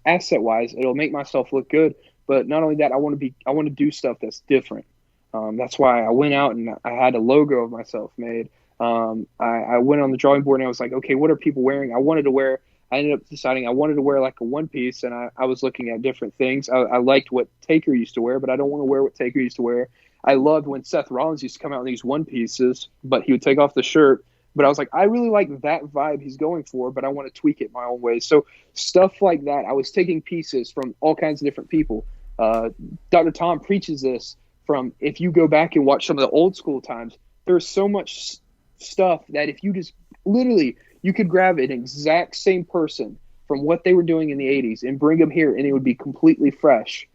asset wise, it'll make myself look good. But not only that, I want to do stuff that's different. That's why I went out and I had a logo of myself made. I went on the drawing board and I was like, okay, what are people wearing? I ended up deciding I wanted to wear like a one piece, and I was looking at different things. I liked what Taker used to wear, but I don't want to wear what Taker used to wear. I loved when Seth Rollins used to come out in these one pieces, but he would take off the shirt. But I was like, I really like that vibe he's going for, but I want to tweak it my own way. So stuff like that. I was taking pieces from all kinds of different people. Dr. Tom preaches this from, if you go back and watch some of the old school times, there's so much stuff that if you just literally, you could grab an exact same person from what they were doing in the 80s and bring them here and it would be completely fresh.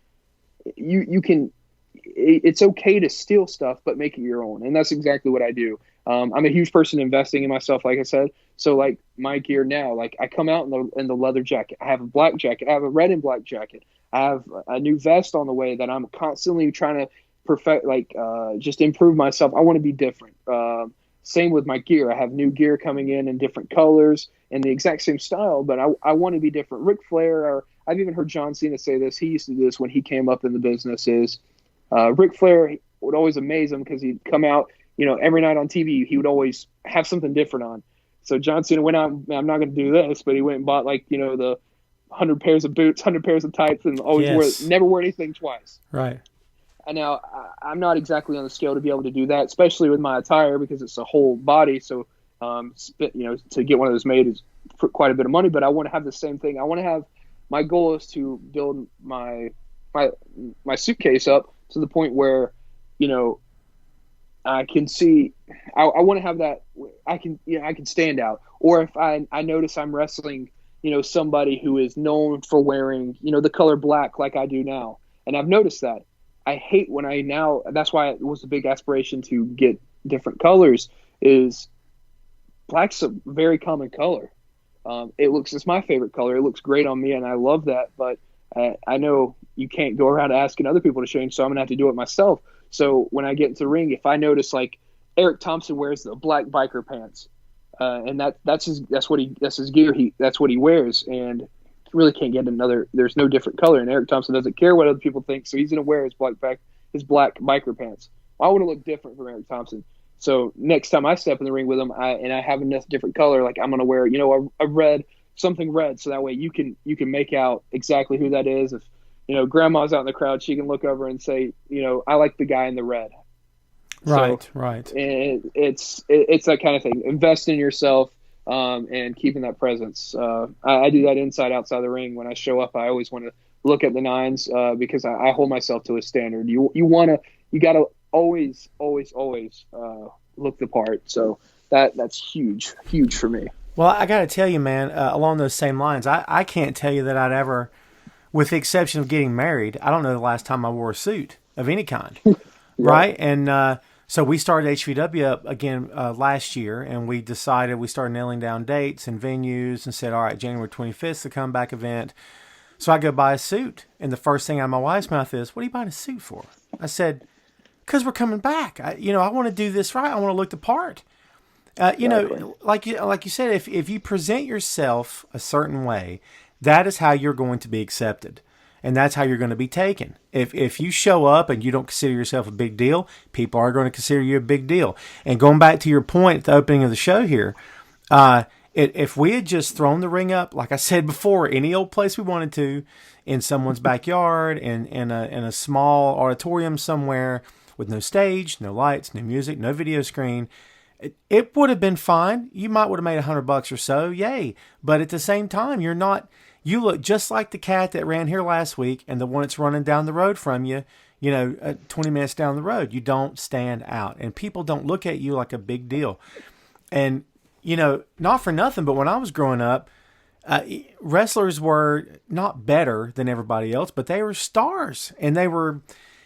It's okay to steal stuff, but make it your own. And that's exactly what I do. I'm a huge person investing in myself, like I said. So like my gear now, like I come out in the leather jacket. I have a black jacket. I have a red and black jacket. I have a new vest on the way that I'm constantly trying to perfect, just improve myself. I want to be different. Same with my gear. I have new gear coming in different colors and the exact same style, but I want to be different. Ric Flair, or I've even heard John Cena say this. He used to do this when he came up in the business. Ric Flair would always amaze him because he'd come out, every night on TV. He would always have something different on. So John Cena went out. I'm not going to do this, but he went and bought the 100 pairs of boots, 100 pairs of tights, and always never wore anything twice. Right. And now I'm not exactly on the scale to be able to do that, especially with my attire because it's a whole body. So, to get one of those made is for quite a bit of money. But I want to have the same thing. I want to have, my goal is to build my suitcase up to the point where, I can see. I want to have that. I can stand out. Or if I notice I'm wrestling, somebody who is known for wearing, the color black like I do now, and I've noticed that. I hate when that's why it was a big aspiration to get different colors, is black's a very common color. It's my favorite color. It looks great on me and I love that, but I know you can't go around asking other people to change, so I'm going to have to do it myself. So when I get into the ring, if I notice like Eric Thompson wears the black biker pants, and that's his gear. That's what he wears, and really can't get there's no different color, and Eric Thompson doesn't care what other people think, so he's going to wear his black biker pants. I want to look different from Eric Thompson. So next time I step in the ring with him, I have enough different color, like I'm going to wear, a red something red, so that way you can make out exactly who that is. If grandma's out in the crowd, she can look over and say, I like the guy in the red. Right, So right. it's that kind of thing. Invest in yourself, and keeping that presence. I do that inside, outside the ring. When I show up, I always want to look at the nines, because I hold myself to a standard. You got to always look the part. So that's huge for me. Well, I got to tell you, man, along those same lines, I can't tell you that I'd ever, with the exception of getting married, I don't know the last time I wore a suit of any kind. Right? And so we started HVW up again last year, and we started nailing down dates and venues and said, all right, January 25th is the comeback event. So I go buy a suit, and the first thing out of my wife's mouth is, what are you buying a suit for? I said, because we're coming back. I want to do this right. I want to look the part. Like you said, if you present yourself a certain way, that is how you're going to be accepted. And that's how you're going to be taken. If you show up and you don't consider yourself a big deal, people are going to consider you a big deal. And going back to your point at the opening of the show here, if we had just thrown the ring up, like I said before, any old place we wanted to, in someone's backyard, in a small auditorium somewhere with no stage, no lights, no music, no video screen, it would have been fine. You might would have made $100 or so, yay. But at the same time, you look just like the cat that ran here last week and the one that's running down the road from you, 20 minutes down the road. You don't stand out, and people don't look at you like a big deal. And, not for nothing, but when I was growing up, wrestlers were not better than everybody else, but they were stars, and they were,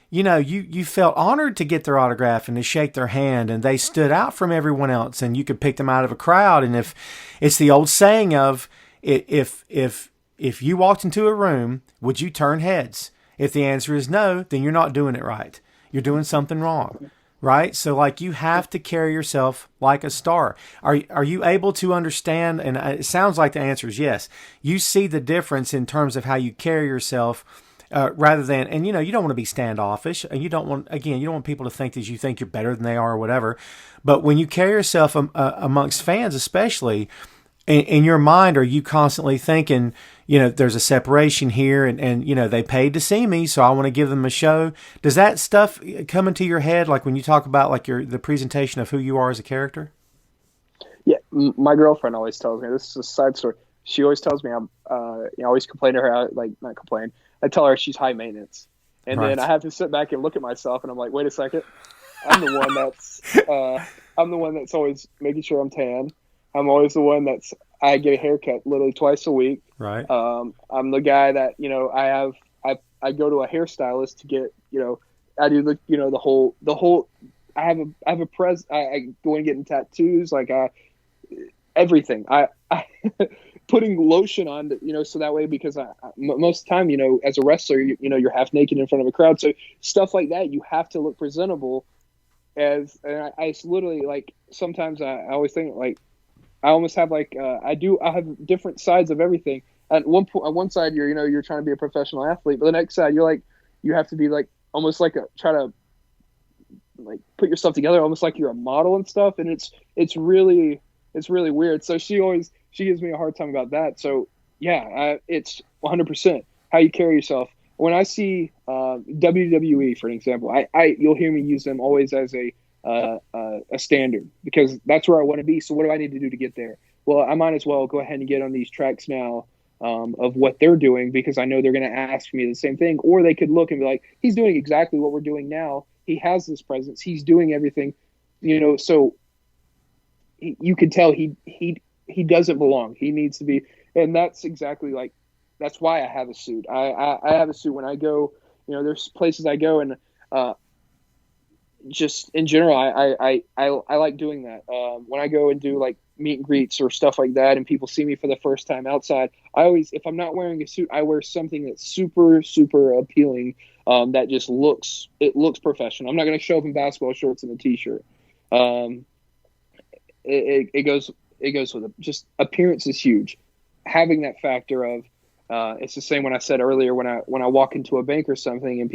you felt honored to get their autograph and to shake their hand, and they stood out from everyone else, and you could pick them out of a crowd. And if it's the old saying of, if you walked into a room, would you turn heads? If the answer is no, then you're not doing it right. You're doing something wrong, right? So you have to carry yourself like a star. Are you able to understand? And it sounds like the answer is yes. You see the difference in terms of how you carry yourself, rather than, and you don't want to be standoffish, and you don't want people to think that you think you're better than they are or whatever. But when you carry yourself amongst fans, especially, in your mind, are you constantly thinking, there's a separation here, and they paid to see me, so I want to give them a show? Does that stuff come into your head, like when you talk about the presentation of who you are as a character? Yeah, my girlfriend always tells me, this is a side story. She always tells me I always complain to her, not complain. I tell her she's high maintenance, and then I have to sit back and look at myself, and I'm like, wait a second, I'm the one that's always making sure I'm tan. I'm always the one I get a haircut literally twice a week. Right. I'm the guy that, I go to a hairstylist to get, I do the whole, I have a I go and getting tattoos, everything. I putting lotion on, so that way, because most of the time, as a wrestler, you're half naked in front of a crowd. So stuff like that, you have to look presentable and I literally, sometimes I always think, I almost have I have different sides of everything. On one side, you're trying to be a professional athlete, but the next side, you have to be almost try to put yourself together, almost like you're a model and stuff. And it's really weird. So she gives me a hard time about that. So yeah, it's 100% how you carry yourself. When I see WWE, for an example, you'll hear me use them always as a standard, because that's where I want to be. So what do I need to do to get there? Well, I might as well go ahead and get on these tracks now, of what they're doing, because I know they're going to ask me the same thing, or they could look and be like, he's doing exactly what we're doing now. He has this presence. He's doing everything, so you can tell he doesn't belong. He needs to be. And that's exactly that's why I have a suit. I have a suit when I go, there's places I go, and, just in general, I like doing that. When I go and do meet and greets or stuff like that, and people see me for the first time outside, I always, if I'm not wearing a suit, I wear something that's super, super appealing. That just looks professional. I'm not going to show up in basketball shorts and a t-shirt. It goes with it. Just appearance is huge. Having that factor of, it's the same when I said earlier, when I walk into a bank or something, and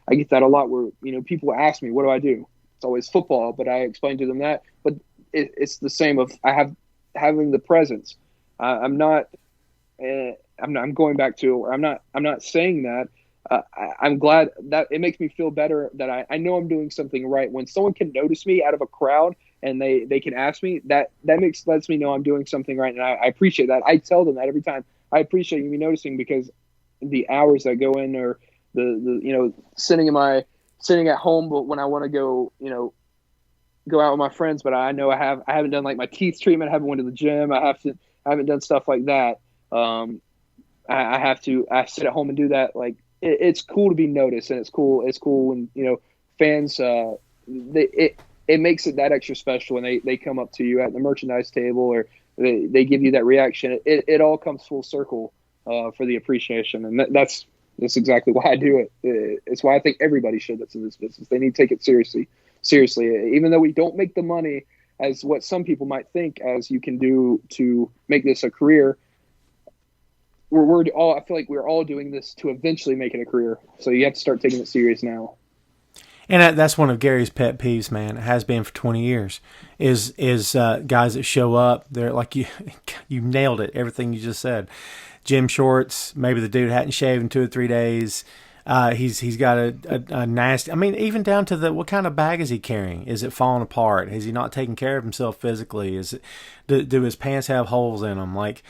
I get that a lot where, people ask me, what do I do? It's always football, but I explain to them that. But it's the same of having the presence. I'm not I'm going back to, I'm not saying that. I'm glad that it makes me feel better that I know I'm doing something right. When someone can notice me out of a crowd and they can ask me, that lets me know I'm doing something right. And I appreciate that. I tell them that every time. I appreciate you noticing, because the hours that go in, or the sitting at home, but when I want to go, go out with my friends, but I know I haven't done like my teeth treatment, I haven't went to the gym, I haven't done stuff like that. I sit at home and do that. Like, it's cool to be noticed, and it's cool when fans, it makes it that extra special when they come up to you at the merchandise table, or they give you that reaction. It all comes full circle for the appreciation, and that's exactly why I do it. It's why I think everybody should that's in this business. They need to take it seriously, even though we don't make the money as what some people might think as you can do to make this a career. We're all, I feel like we're all doing this to eventually make it a career. So you have to start taking it serious now. And that's one of Gary's pet peeves, man. It has been for 20 years. Is guys that show up, they're like, you nailed it. Everything you just said. Gym shorts. Maybe the dude hadn't shaved in 2 or 3 days. He's got a nasty. I mean, even down to what kind of bag is he carrying? Is it falling apart? Is he not taking care of himself physically? Do his pants have holes in them? Like,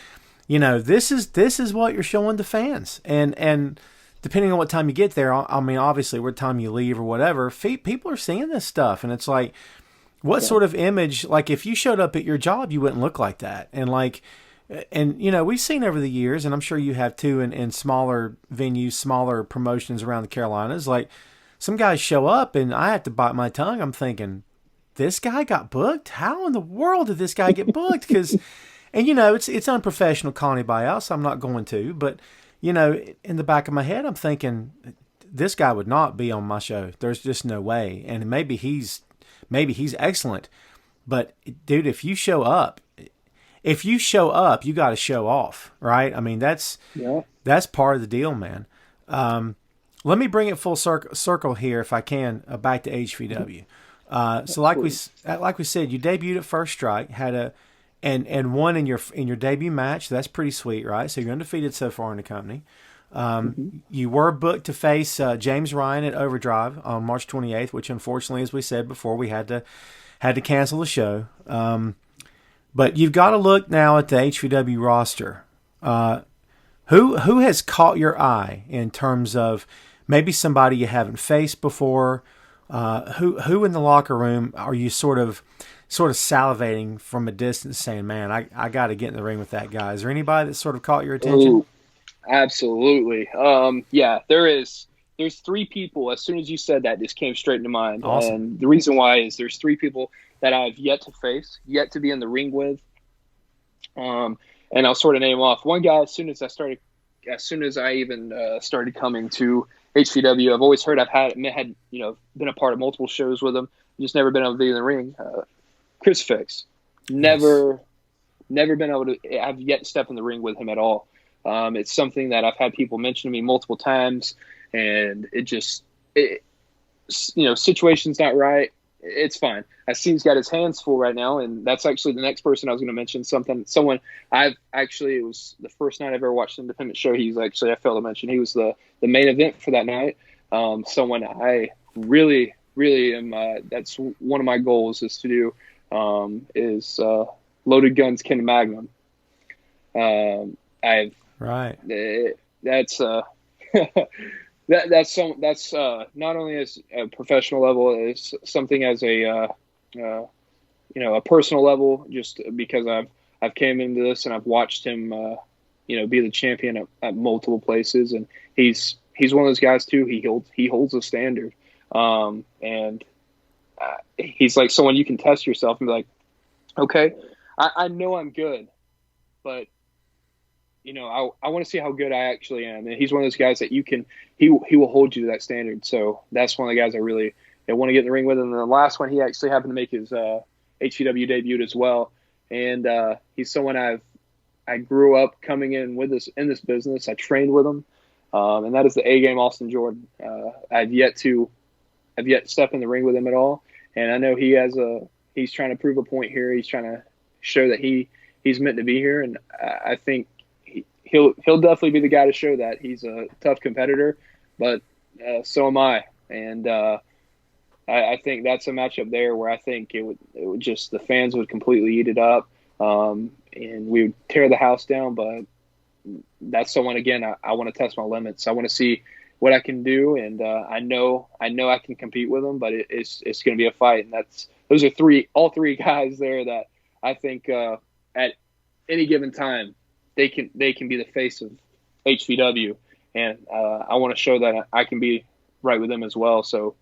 this is what you're showing to fans, and depending on what time you get there, I mean, obviously, what time you leave or whatever, people are seeing this stuff, and it's like, what sort of image? Like, if you showed up at your job, you wouldn't look like that, and we've seen over the years, and I'm sure you have too, in smaller venues, smaller promotions around the Carolinas, like some guys show up, and I have to bite my tongue. I'm thinking, this guy got booked? How in the world did this guy get booked? Because and, it's unprofessional calling anybody else. So I'm not going to. But, in the back of my head, I'm thinking, this guy would not be on my show. There's just no way. And maybe he's excellent. But, dude, if you show up, you got to show off, right? I mean, that's part of the deal, man. Let me bring it full circle here, if I can, back to HVW. So like we said, you debuted at First Strike, had and won in your debut match. That's pretty sweet, right? So you're undefeated so far in the company. You were booked to face James Ryan at Overdrive on March 28th, which unfortunately, as we said before, we had to cancel the show. But you've got to look now at the HVW roster. Who has caught your eye in terms of maybe somebody you haven't faced before? Who in the locker room are you sort of salivating from a distance, saying, "Man, I got to get in the ring with that guy"? Is there anybody that sort of caught your attention? Ooh, absolutely. Yeah, there's 3 people. As soon as you said that, just came straight into mind. Awesome. And the reason why is there's 3 people that I've yet to face, yet to be in the ring with. And I'll sort of name off one guy. As soon as I even started coming to HVW, I've always heard, I've had been a part of multiple shows with him, just never been able to be in the ring. Chris Fix, never been able to. I've yet to step in the ring with him at all. It's something that I've had people mention to me multiple times, and situation's not right. It's fine. I see he's got his hands full right now, and that's actually the next person I was going to mention. Someone it was the first night I've ever watched an independent show. I failed to mention, he was the main event for that night. Someone I really, really am. That's one of my goals is to do. Is Loaded Guns Ken Magnum. That's not only as a professional level, as something as a personal level, just because I've came into this and I've watched him be the champion at multiple places, and he's one of those guys too. He holds a standard, and he's like someone you can test yourself and be like, okay, I know I'm good, but I want to see how good I actually am. And he's one of those guys that he will hold you to that standard. So that's one of the guys I want to get in the ring with. And the last one, he actually happened to make his HVW debut as well. And he's someone I grew up coming in in this business. I trained with him, and that is the A-Game Austin Jordan. I've yet to step in the ring with him at all. And I know he's trying to prove a point here. He's trying to show that he's meant to be here. And I think he'll definitely be the guy to show that. He's a tough competitor, but so am I. And I think that's a matchup there where I think it would just, the fans would completely eat it up, and we would tear the house down. But that's someone, again, I want to test my limits. I want to see what I can do, and I know I can compete with them, but it's going to be a fight. And those are all three guys there that I think at any given time they can be the face of HVW, and I want to show that I can be right with them as well. So,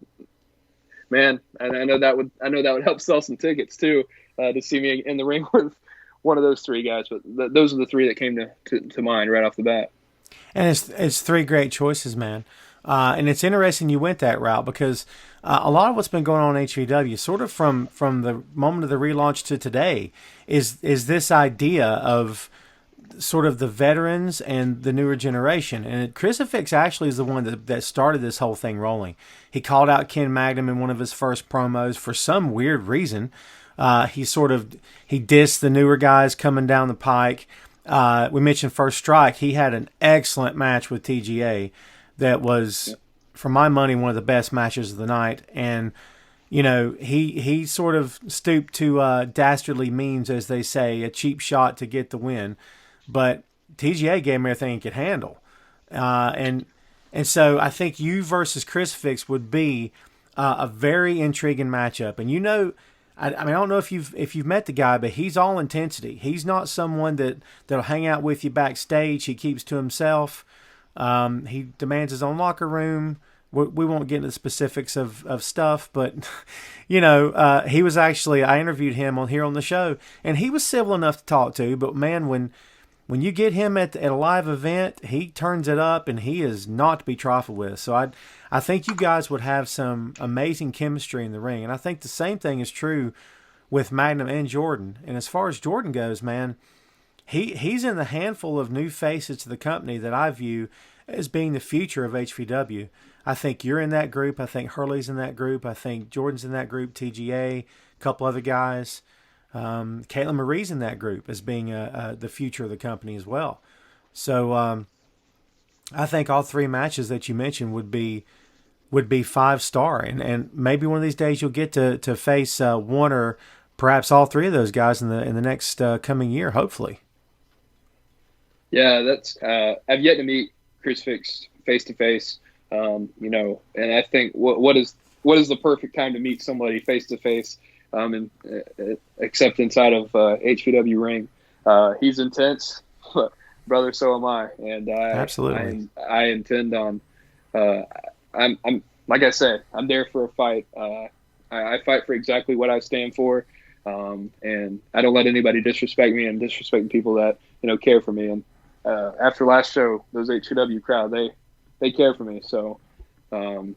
man, and I know that would help sell some tickets too, to see me in the ring with one of those three guys. But those are the three that came to mind right off the bat. And it's three great choices, man. And it's interesting you went that route because a lot of what's been going on in HVW, sort of from the moment of the relaunch to today, is this idea of sort of the veterans and the newer generation. And Crucifix actually is the one that started this whole thing rolling. He called out Ken Magnum in one of his first promos for some weird reason. He dissed the newer guys coming down the pike. We mentioned First Strike. He had an excellent match with TGA that was, for my money, one of the best matches of the night. And, you know, he sort of stooped to dastardly means, as they say, a cheap shot to get the win. But TGA gave him everything he could handle. And so I think you versus Crucifix would be a very intriguing matchup. And, you know, I mean, I don't know if you've met the guy, but he's all intensity. He's not someone that'll hang out with you backstage. He keeps to himself. He demands his own locker room. We won't get into the specifics of stuff, but you know, he was actually, I interviewed him here on the show, and he was civil enough to talk to. But man, when you get him at a live event, he turns it up, and he is not to be trifled with. So I think you guys would have some amazing chemistry in the ring. And I think the same thing is true with Magnum and Jordan. And as far as Jordan goes, man, he's in the handful of new faces to the company that I view as being the future of HVW. I think you're in that group. I think Hurley's in that group. I think Jordan's in that group, TGA, a couple other guys. Caitlin Marie's in that group as being the future of the company as well. So I think all three matches that you mentioned would be 5-star, and maybe one of these days you'll get to face one or perhaps all three of those guys in the next coming year, hopefully. Yeah, that's I've yet to meet Crucifix face to face. You know, and I think what is the perfect time to meet somebody face to face, except inside of HVW ring. He's intense, but brother, so am I, and absolutely, I intend on. I'm like I said, I'm there for a fight. I fight for exactly what I stand for, and I don't let anybody disrespect me and disrespect people that care for me. And after last show, those HVW crowd, they care for me. So I'm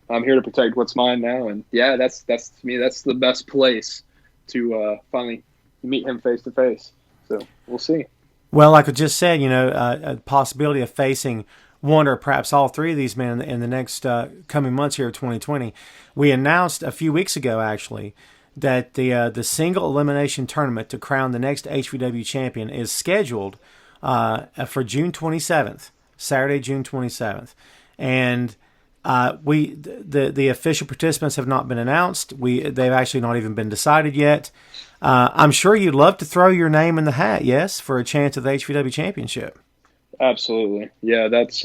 here to protect what's mine now. And yeah, that's to me, that's the best place to finally meet him face to face. So we'll see. Well, like I just said, a possibility of facing one or perhaps all three of these men in the next coming months here of 2020. We announced a few weeks ago, actually, that the single elimination tournament to crown the next HVW champion is scheduled for June 27th, Saturday, June 27th. And the official participants have not been announced. They've actually not even been decided yet. I'm sure you'd love to throw your name in the hat, yes, for a chance at the HVW Championship. Absolutely. Yeah, that's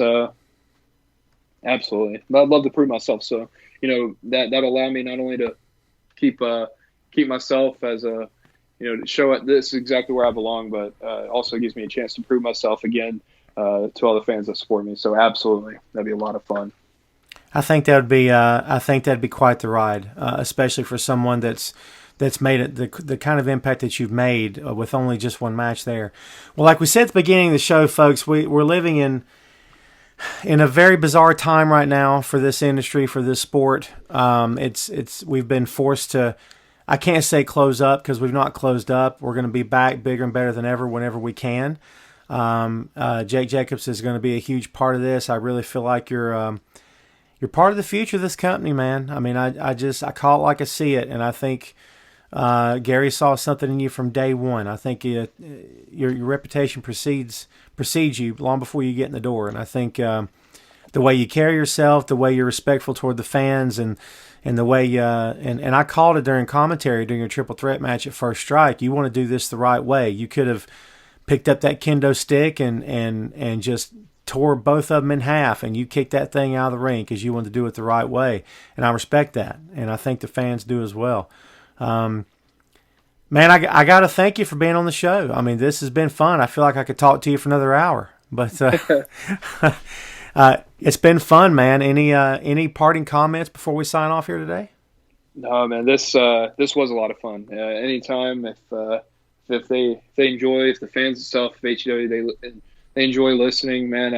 absolutely. I'd love to prove myself. So, that'll allow me not only to keep myself as to show it, this is exactly where I belong, but also gives me a chance to prove myself again to all the fans that support me. So absolutely, that'd be a lot of fun. I think that'd be quite the ride, especially for someone that's made it the kind of impact that you've made with only just one match there. Well, like we said at the beginning of the show, folks, we're living in a very bizarre time right now for this industry, for this sport. We've been forced to, I can't say close up because we've not closed up. We're going to be back bigger and better than ever whenever we can. Jake Jacobs is going to be a huge part of this. I really feel like you're part of the future of this company, man. I mean, I call it like I see it, and I think Gary saw something in you from day one. I think your reputation precedes you long before you get in the door. And I think the way you carry yourself, the way you're respectful toward the fans, and the way and I called it during commentary during your triple threat match at First Strike. You want to do this the right way. You could have picked up that kendo stick and just tore both of them in half, and you kicked that thing out of the ring because you wanted to do it the right way. And I respect that, and I think the fans do as well. Man, I got to thank you for being on the show. I mean, this has been fun. I feel like I could talk to you for another hour, but it's been fun, man. Any parting comments before we sign off here today? No, man, this was a lot of fun. Anytime if they enjoy, if the fans and stuff of HVW they enjoy listening, man,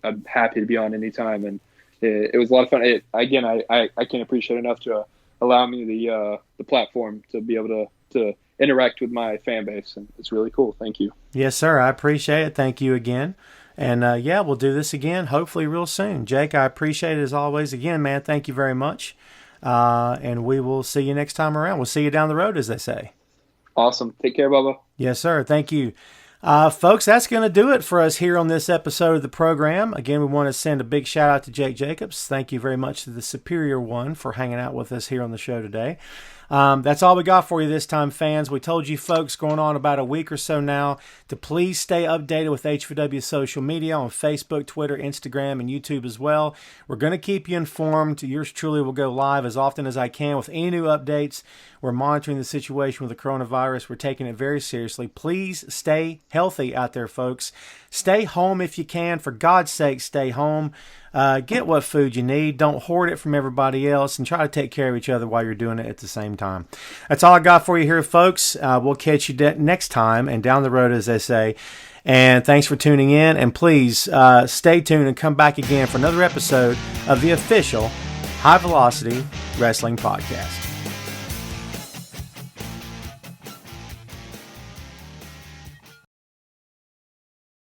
I'm happy to be on anytime, and it was a lot of fun. I can't appreciate enough to allow me the platform to be able to interact with my fan base, and it's really cool. Thank you. Yes, sir. I appreciate it. Thank you again. And we'll do this again, hopefully real soon. Jake, I appreciate it as always. Again, man, thank you very much. And we will see you next time around. We'll see you down the road, as they say. Awesome. Take care, Bubba. Yes, sir. Thank you. Folks, that's going to do it for us here on this episode of the program. Again, we want to send a big shout out to Jake Jacobs. Thank you very much to the Superior One for hanging out with us here on the show today. That's all we got for you this time, fans. We told you folks going on about a week or so now to please stay updated with HVW social media on Facebook, Twitter, Instagram, and YouTube as well. We're going to keep you informed. Yours truly will go live as often as I can with any new updates. We're monitoring the situation with the coronavirus. We're taking it very seriously. Please stay healthy out there, folks. Stay home if you can. For God's sake, stay home. Get what food you need. Don't hoard it from everybody else, and try to take care of each other while you're doing it at the same time. That's all I got for you here, folks. We'll catch you next time and down the road, as they say. And thanks for tuning in. And please stay tuned and come back again for another episode of the official High Velocity Wrestling Podcast.